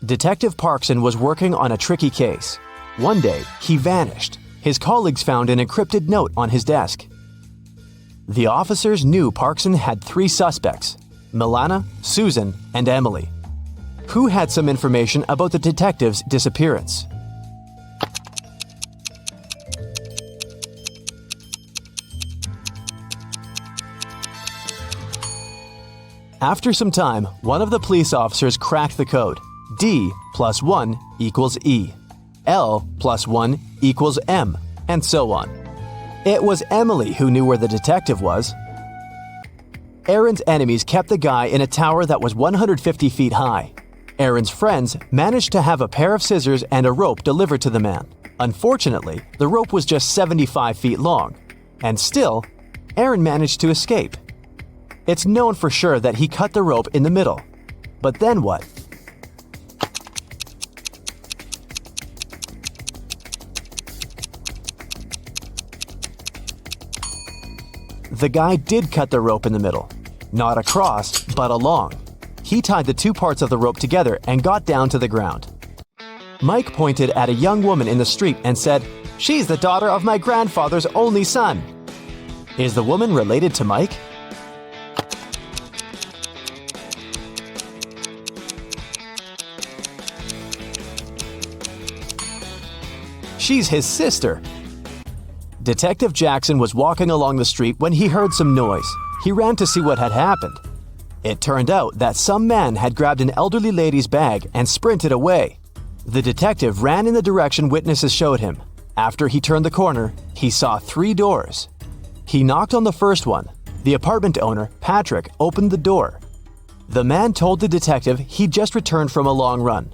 Detective Parkson was working on a tricky case. One day, he vanished. His colleagues found an encrypted note on his desk. The officers knew Parkson had 3 suspects: Milana, Susan, and Emily. Who had some information about the detective's disappearance? After some time, one of the police officers cracked the code. D plus 1 equals E. L plus 1 equals M, and so on. It was Emily who knew where the detective was. Aaron's enemies kept the guy in a tower that was 150 feet high. Aaron's friends managed to have a pair of scissors and a rope delivered to the man. Unfortunately, the rope was just 75 feet long. And still, Aaron managed to escape. It's known for sure that he cut the rope in the middle. But then what? The guy did cut the rope in the middle. Not across, but along. He tied the 2 parts of the rope together and got down to the ground. Mike pointed at a young woman in the street and said, "She's the daughter of my grandfather's only son." Is the woman related to Mike? She's his sister. Detective Jackson was walking along the street when he heard some noise. He ran to see what had happened. It turned out that some man had grabbed an elderly lady's bag and sprinted away. The detective ran in the direction witnesses showed him. After he turned the corner, he saw 3 doors. He knocked on the first one. The apartment owner, Patrick, opened the door. The man told the detective he'd just returned from a long run.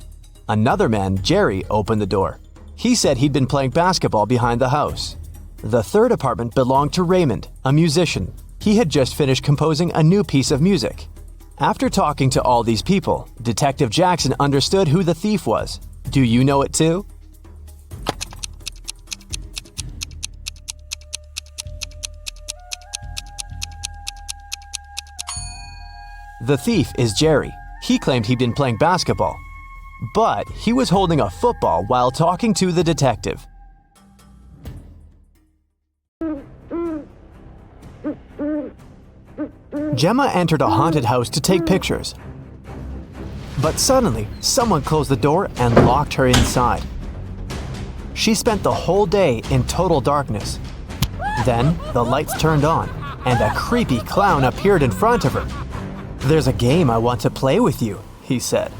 Another man, Jerry, opened the door. He said he'd been playing basketball behind the house. The third apartment belonged to Raymond, a musician. He had just finished composing a new piece of music. After talking to all these people, Detective Jackson understood who the thief was. Do you know it too? The thief is Jerry. He claimed he'd been playing basketball. But he was holding a football while talking to the detective. Gemma entered a haunted house to take pictures. But suddenly, someone closed the door and locked her inside. She spent the whole day in total darkness. Then, the lights turned on, and a creepy clown appeared in front of her. "There's a game I want to play with you," he said.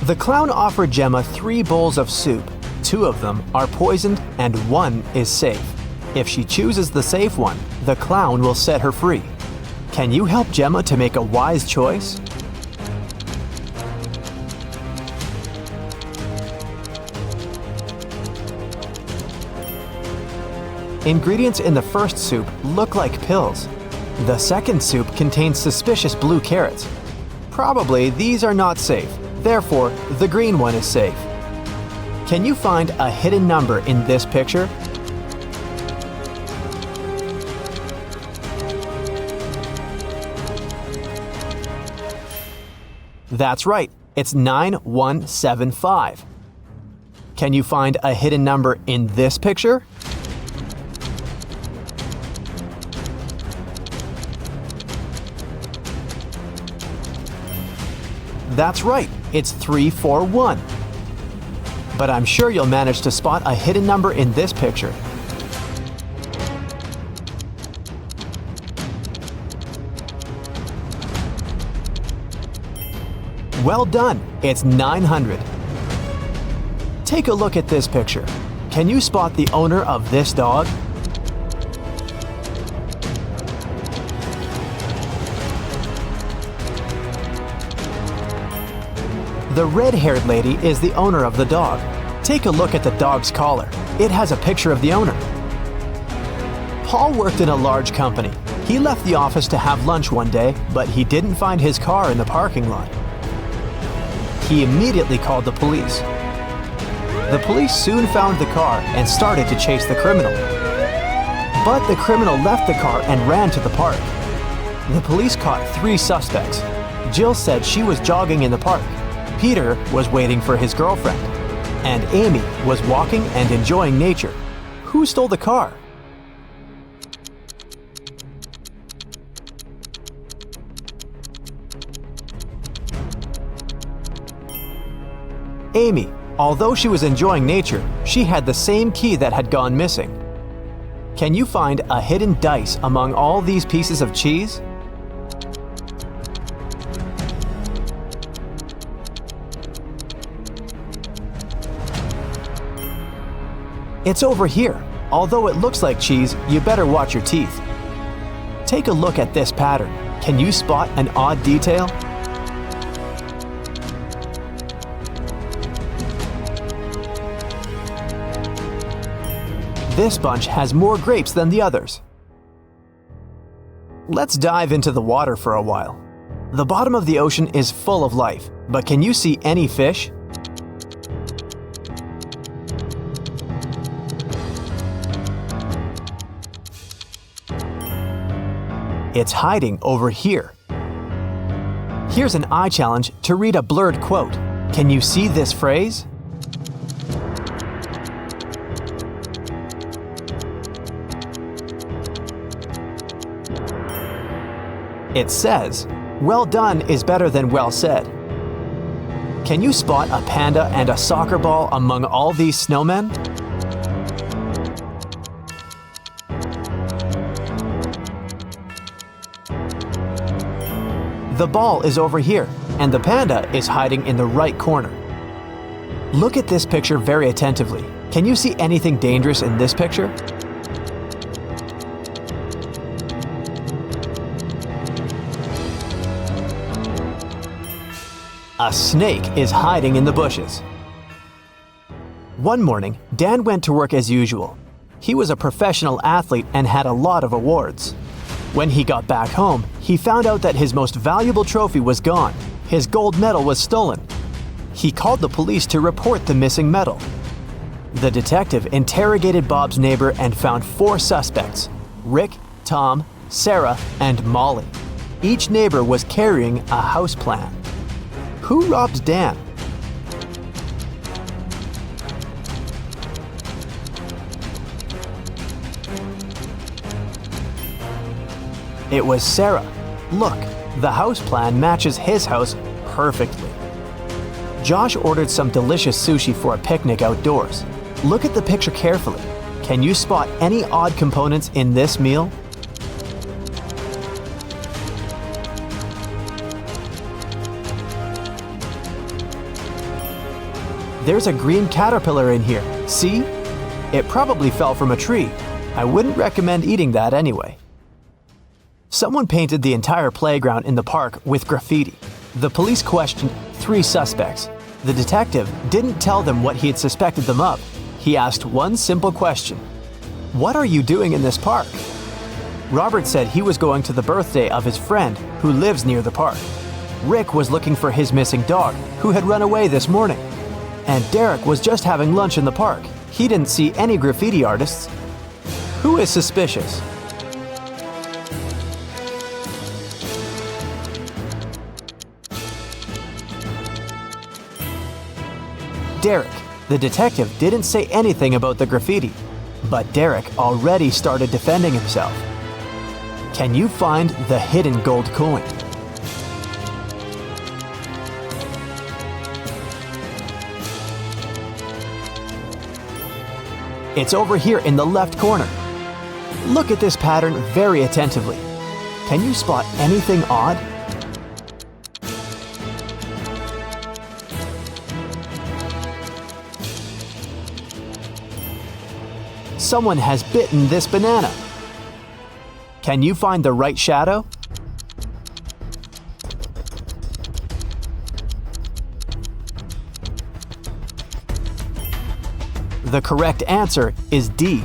The clown offered Gemma 3 bowls of soup. 2 of them are poisoned and 1 is safe. If she chooses the safe one, the clown will set her free. Can you help Gemma to make a wise choice? Ingredients in the first soup look like pills. The second soup contains suspicious blue carrots. Probably these are not safe, therefore the green one is safe. Can you find a hidden number in this picture? That's right, it's 9175. Can you find a hidden number in this picture? That's right, it's 341. But I'm sure you'll manage to spot a hidden number in this picture. Well done, it's 900. Take a look at this picture. Can you spot the owner of this dog? The red-haired lady is the owner of the dog. Take a look at the dog's collar. It has a picture of the owner. Paul worked in a large company. He left the office to have lunch one day, but he didn't find his car in the parking lot. He immediately called the police. The police soon found the car and started to chase the criminal. But the criminal left the car and ran to the park. The police caught 3 suspects. Jill said she was jogging in the park. Peter was waiting for his girlfriend. And Amy was walking and enjoying nature. Who stole the car? Amy. Although she was enjoying nature, she had the same key that had gone missing. Can you find a hidden dice among all these pieces of cheese? It's over here. Although it looks like cheese, you better watch your teeth. Take a look at this pattern. Can you spot an odd detail? This bunch has more grapes than the others. Let's dive into the water for a while. The bottom of the ocean is full of life, but can you see any fish? It's hiding over here. Here's an eye challenge to read a blurred quote. Can you see this phrase? It says, "Well done is better than well said." Can you spot a panda and a soccer ball among all these snowmen? The ball is over here, and the panda is hiding in the right corner. Look at this picture very attentively. Can you see anything dangerous in this picture? A snake is hiding in the bushes. One morning, Dan went to work as usual. He was a professional athlete and had a lot of awards. When he got back home, he found out that his most valuable trophy was gone. His gold medal was stolen. He called the police to report the missing medal. The detective interrogated Bob's neighbor and found 4 suspects: Rick, Tom, Sarah, and Molly. Each neighbor was carrying a house plan. Who robbed Dan? It was Sarah. Look, the house plan matches his house perfectly. Josh ordered some delicious sushi for a picnic outdoors. Look at the picture carefully. Can you spot any odd components in this meal? There's a green caterpillar in here, see? It probably fell from a tree. I wouldn't recommend eating that anyway. Someone painted the entire playground in the park with graffiti. The police questioned 3 suspects. The detective didn't tell them what he had suspected them of. He asked one simple question. What are you doing in this park? Robert said he was going to the birthday of his friend who lives near the park. Rick was looking for his missing dog who had run away this morning. And Derek was just having lunch in the park. He didn't see any graffiti artists. Who is suspicious? Derek. The detective didn't say anything about the graffiti, but Derek already started defending himself. Can you find the hidden gold coin? It's over here in the left corner. Look at this pattern very attentively. Can you spot anything odd? Someone has bitten this banana. Can you find the right shadow? The correct answer is D.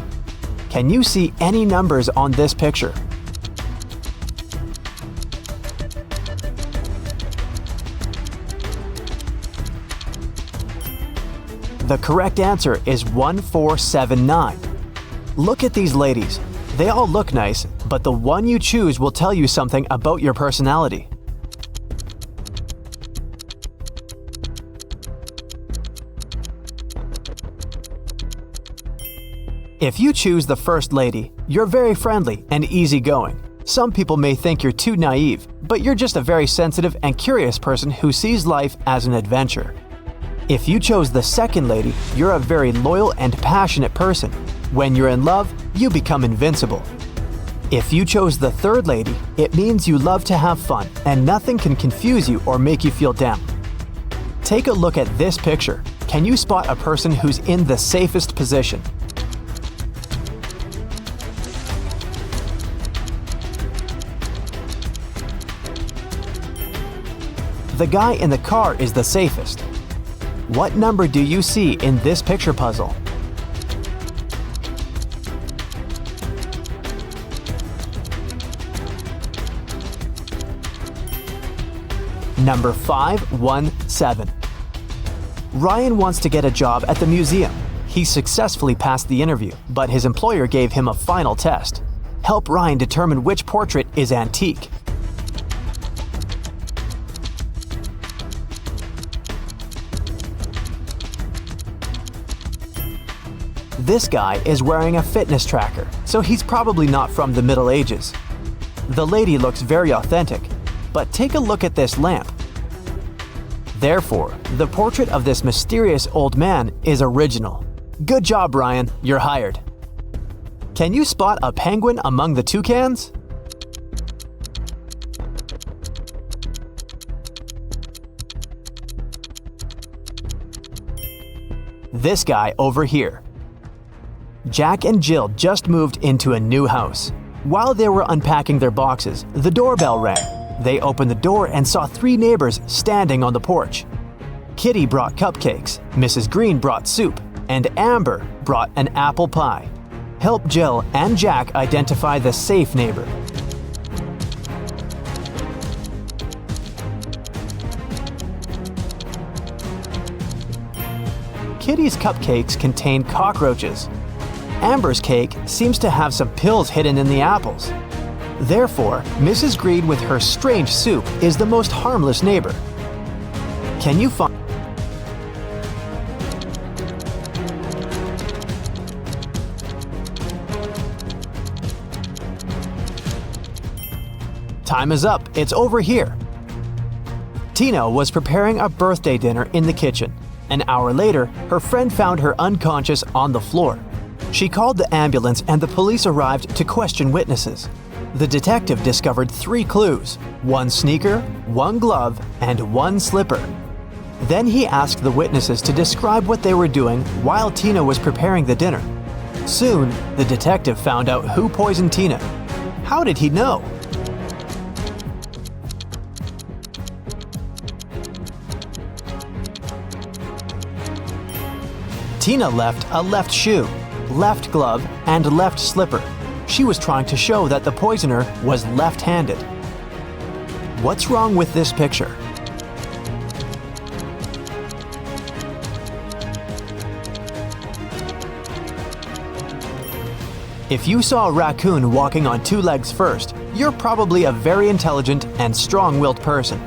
Can you see any numbers on this picture? The correct answer is 1479. Look at these ladies. They all look nice, but the one you choose will tell you something about your personality. If you choose the first lady, you're very friendly and easygoing. Some people may think you're too naive, but you're just a very sensitive and curious person who sees life as an adventure. If you chose the second lady, you're a very loyal and passionate person. When you're in love, you become invincible. If you chose the third lady, it means you love to have fun and nothing can confuse you or make you feel down. Take a look at this picture. Can you spot a person who's in the safest position? The guy in the car is the safest. What number do you see in this picture puzzle? Number 517. Ryan wants to get a job at the museum. He successfully passed the interview, but his employer gave him a final test. Help Ryan determine which portrait is antique. This guy is wearing a fitness tracker, so he's probably not from the Middle Ages. The lady looks very authentic, but take a look at this lamp. Therefore, the portrait of this mysterious old man is original. Good job, Ryan, you're hired. Can you spot a penguin among the toucans? This guy over here. Jack and Jill just moved into a new house. While they were unpacking their boxes, the doorbell rang. They opened the door and saw 3 neighbors standing on the porch. Kitty brought cupcakes, Mrs. Green brought soup, and Amber brought an apple pie. Help Jill and Jack identify the safe neighbor. Kitty's cupcakes contain cockroaches. Amber's cake seems to have some pills hidden in the apples. Therefore, Mrs. Green with her strange soup is the most harmless neighbor. Can you find... Time is up. It's over here. Tina was preparing a birthday dinner in the kitchen. An hour later, her friend found her unconscious on the floor. She called the ambulance and the police arrived to question witnesses. The detective discovered 3 clues: 1 sneaker, 1 glove, and 1 slipper. Then he asked the witnesses to describe what they were doing while Tina was preparing the dinner. Soon, the detective found out who poisoned Tina. How did he know? Tina left a left shoe, left glove, and left slipper. She was trying to show that the poisoner was left-handed. What's wrong with this picture? If you saw a raccoon walking on two legs first, you're probably a very intelligent and strong-willed person.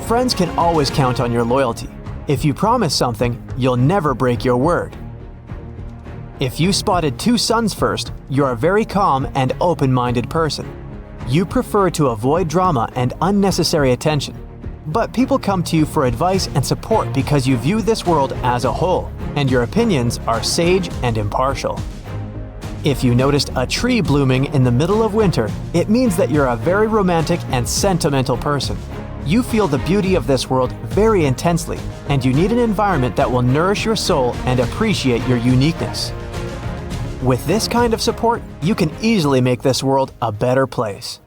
Friends can always count on your loyalty. If you promise something, you'll never break your word. If you spotted two suns first, you're a very calm and open-minded person. You prefer to avoid drama and unnecessary attention. But people come to you for advice and support because you view this world as a whole, and your opinions are sage and impartial. If you noticed a tree blooming in the middle of winter, it means that you're a very romantic and sentimental person. You feel the beauty of this world very intensely, and you need an environment that will nourish your soul and appreciate your uniqueness. With this kind of support, you can easily make this world a better place.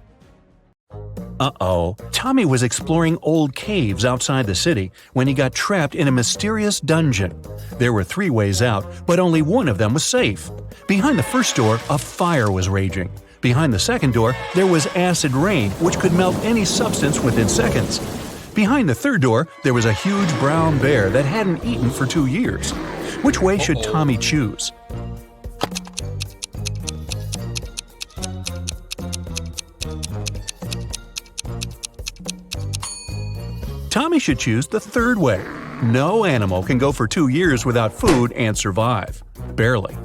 Uh-oh, Tommy was exploring old caves outside the city when he got trapped in a mysterious dungeon. There were 3 ways out, but only one of them was safe. Behind the first door, a fire was raging. Behind the second door, there was acid rain, which could melt any substance within seconds. Behind the third door, there was a huge brown bear that hadn't eaten for 2 years. Which way should Tommy choose? Tommy should choose the third way. No animal can go for 2 years without food and survive. Barely.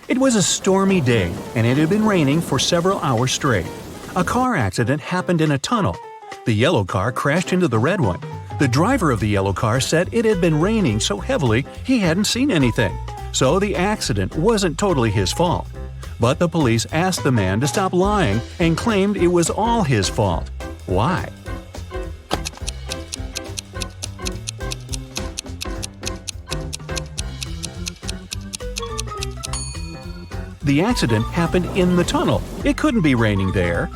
It was a stormy day, and it had been raining for several hours straight. A car accident happened in a tunnel. The yellow car crashed into the red one. The driver of the yellow car said it had been raining so heavily he hadn't seen anything, so the accident wasn't totally his fault. But the police asked the man to stop lying and claimed it was all his fault. Why? The accident happened in the tunnel. It couldn't be raining there.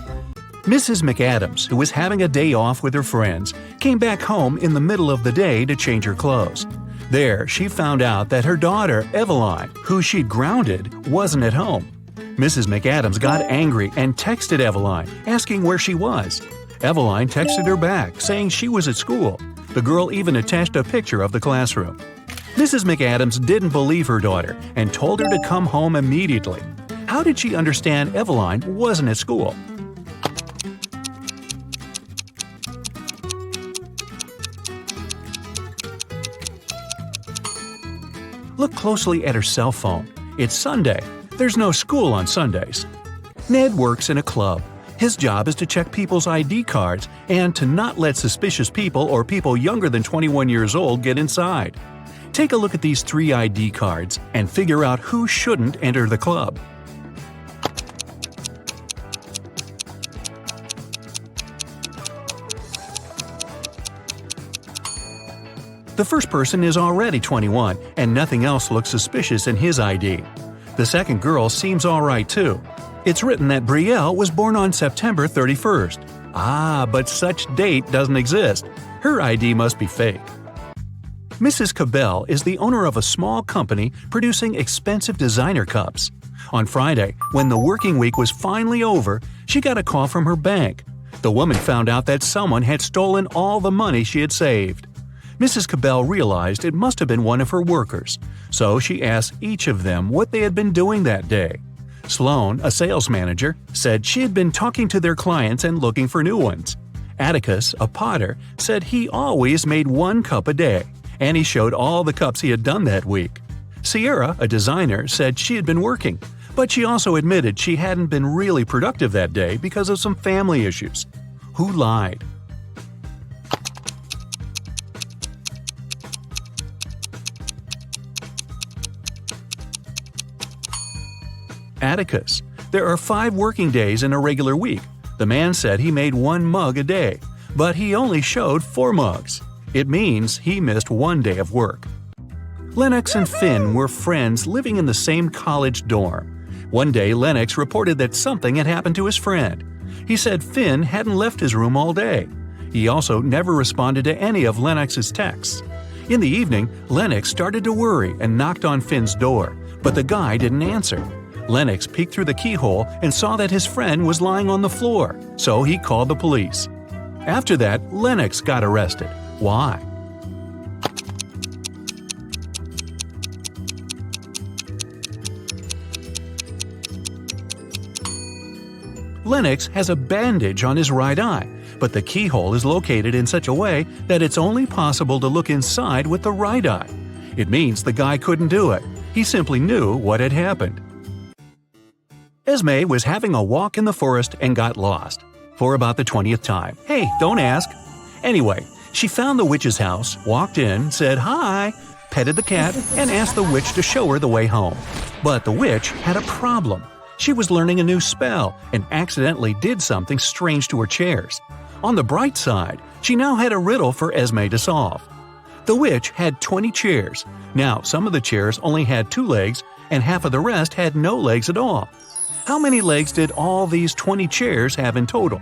Mrs. McAdams, who was having a day off with her friends, came back home in the middle of the day to change her clothes. There, she found out that her daughter, Eveline, who she'd grounded, wasn't at home. Mrs. McAdams got angry and texted Eveline, asking where she was. Eveline texted her back, saying she was at school. The girl even attached a picture of the classroom. Mrs. McAdams didn't believe her daughter and told her to come home immediately. How did she understand Eveline wasn't at school? Look closely at her cell phone. It's Sunday. There's no school on Sundays. Ned works in a club. His job is to check people's ID cards and to not let suspicious people or people younger than 21 years old get inside. Take a look at these 3 ID cards and figure out who shouldn't enter the club. The first person is already 21, and nothing else looks suspicious in his ID. The second girl seems alright too. It's written that Brielle was born on September 31st. But such date doesn't exist. Her ID must be fake. Mrs. Cabell is the owner of a small company producing expensive designer cups. On Friday, when the working week was finally over, she got a call from her bank. The woman found out that someone had stolen all the money she had saved. Mrs. Cabell realized it must have been one of her workers, so she asked each of them what they had been doing that day. Sloan, a sales manager, said she had been talking to their clients and looking for new ones. Atticus, a potter, said he always made 1 cup a day, and he showed all the cups he had done that week. Sierra, a designer, said she had been working, but she also admitted she hadn't been really productive that day because of some family issues. Who lied? Atticus. There are 5 working days in a regular week. The man said he made 1 mug a day, but he only showed 4 mugs. It means he missed one day of work. Lennox and Finn were friends living in the same college dorm. One day, Lennox reported that something had happened to his friend. He said Finn hadn't left his room all day. He also never responded to any of Lennox's texts. In the evening, Lennox started to worry and knocked on Finn's door, but the guy didn't answer. Lennox peeked through the keyhole and saw that his friend was lying on the floor, so he called the police. After that, Lennox got arrested. Why? Lennox has a bandage on his right eye, but the keyhole is located in such a way that it's only possible to look inside with the right eye. It means the guy couldn't do it. He simply knew what had happened. Esme was having a walk in the forest and got lost. For about the 20th time. Hey, don't ask. Anyway, she found the witch's house, walked in, said hi, petted the cat, and asked the witch to show her the way home. But the witch had a problem. She was learning a new spell and accidentally did something strange to her chairs. On the bright side, she now had a riddle for Esme to solve. The witch had 20 chairs. Now, some of the chairs only had 2 legs, and half of the rest had no legs at all. How many legs did all these 20 chairs have in total?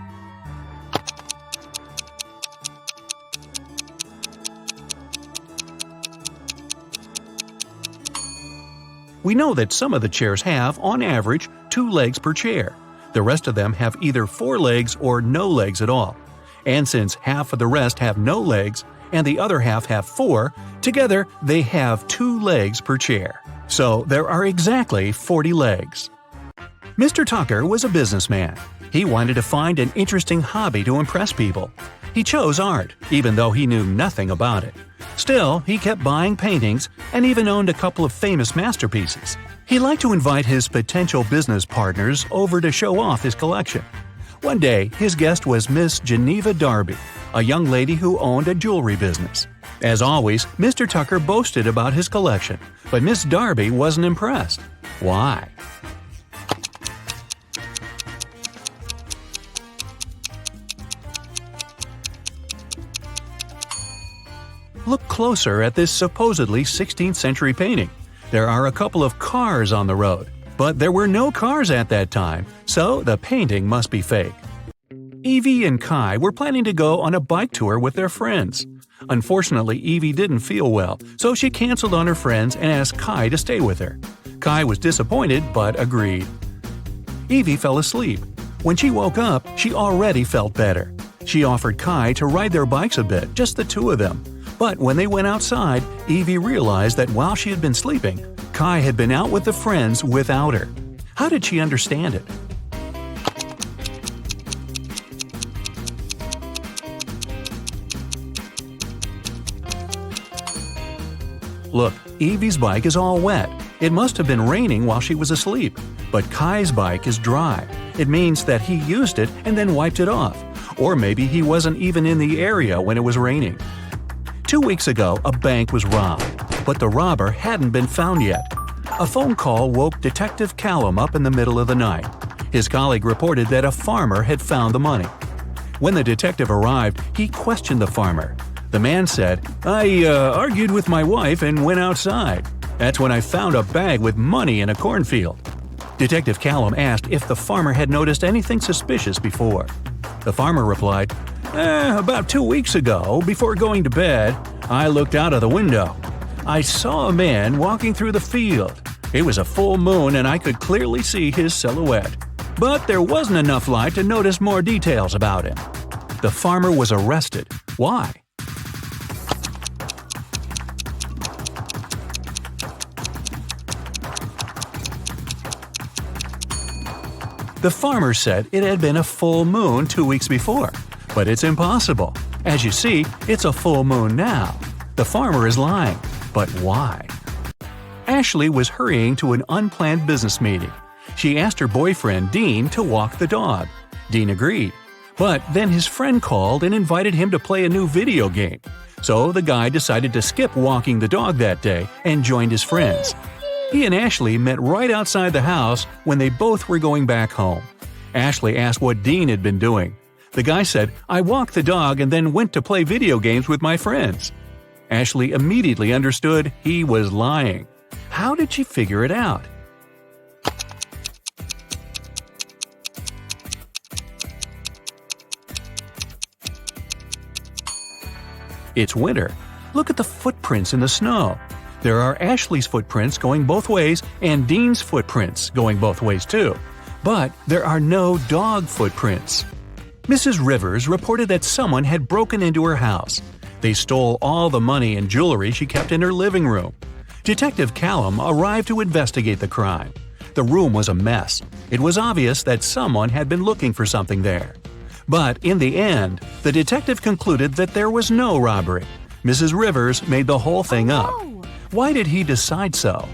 We know that some of the chairs have, on average, 2 legs per chair. The rest of them have either 4 legs or no legs at all. And since half of the rest have no legs and the other half have 4, together they have 2 legs per chair. So there are exactly 40 legs. Mr. Tucker was a businessman. He wanted to find an interesting hobby to impress people. He chose art, even though he knew nothing about it. Still, he kept buying paintings and even owned a couple of famous masterpieces. He liked to invite his potential business partners over to show off his collection. One day, his guest was Miss Geneva Darby, a young lady who owned a jewelry business. As always, Mr. Tucker boasted about his collection, but Miss Darby wasn't impressed. Why? Look closer at this supposedly 16th century painting. There are a couple of cars on the road, but there were no cars at that time, so the painting must be fake. Evie and Kai were planning to go on a bike tour with their friends. Unfortunately, Evie didn't feel well, so she canceled on her friends and asked Kai to stay with her. Kai was disappointed but agreed. Evie fell asleep. When she woke up, she already felt better. She offered Kai to ride their bikes a bit, just the two of them. But when they went outside, Evie realized that while she had been sleeping, Kai had been out with the friends without her. How did she understand it? Look, Evie's bike is all wet. It must have been raining while she was asleep. But Kai's bike is dry. It means that he used it and then wiped it off. Or maybe he wasn't even in the area when it was raining. 2 weeks ago, a bank was robbed, but the robber hadn't been found yet. A phone call woke Detective Callum up in the middle of the night. His colleague reported that a farmer had found the money. When the detective arrived, he questioned the farmer. The man said, I argued with my wife and went outside. That's when I found a bag with money in a cornfield. Detective Callum asked if the farmer had noticed anything suspicious before. The farmer replied, about 2 weeks ago, before going to bed, I looked out of the window. I saw a man walking through the field. It was a full moon and I could clearly see his silhouette. But there wasn't enough light to notice more details about him. The farmer was arrested. Why? The farmer said it had been a full moon 2 weeks before. But it's impossible. As you see, it's a full moon now. The farmer is lying. But why? Ashley was hurrying to an unplanned business meeting. She asked her boyfriend, Dean, to walk the dog. Dean agreed. But then his friend called and invited him to play a new video game. So the guy decided to skip walking the dog that day and joined his friends. He and Ashley met right outside the house when they both were going back home. Ashley asked what Dean had been doing. The guy said, "I walked the dog and then went to play video games with my friends." Ashley immediately understood he was lying. How did she figure it out? It's winter. Look at the footprints in the snow. There are Ashley's footprints going both ways and Dean's footprints going both ways too. But there are no dog footprints. Mrs. Rivers reported that someone had broken into her house. They stole all the money and jewelry she kept in her living room. Detective Callum arrived to investigate the crime. The room was a mess. It was obvious that someone had been looking for something there. But in the end, the detective concluded that there was no robbery. Mrs. Rivers made the whole thing up. Why did he decide so?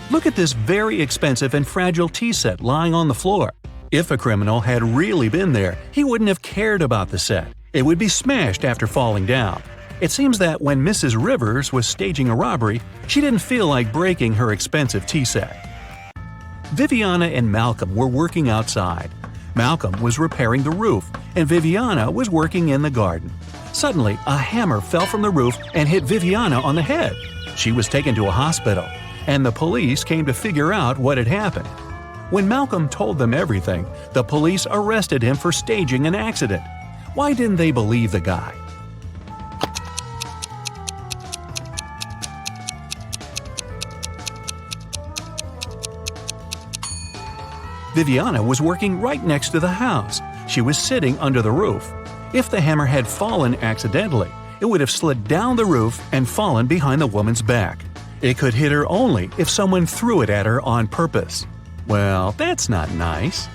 Look at this very expensive and fragile tea set lying on the floor. If a criminal had really been there, he wouldn't have cared about the set. It would be smashed after falling down. It seems that when Mrs. Rivers was staging a robbery, she didn't feel like breaking her expensive tea set. Viviana and Malcolm were working outside. Malcolm was repairing the roof, and Viviana was working in the garden. Suddenly, a hammer fell from the roof and hit Viviana on the head. She was taken to a hospital, and the police came to figure out what had happened. When Malcolm told them everything, the police arrested him for staging an accident. Why didn't they believe the guy? Viviana was working right next to the house. She was sitting under the roof. If the hammer had fallen accidentally, it would have slid down the roof and fallen behind the woman's back. It could hit her only if someone threw it at her on purpose. Well, that's not nice.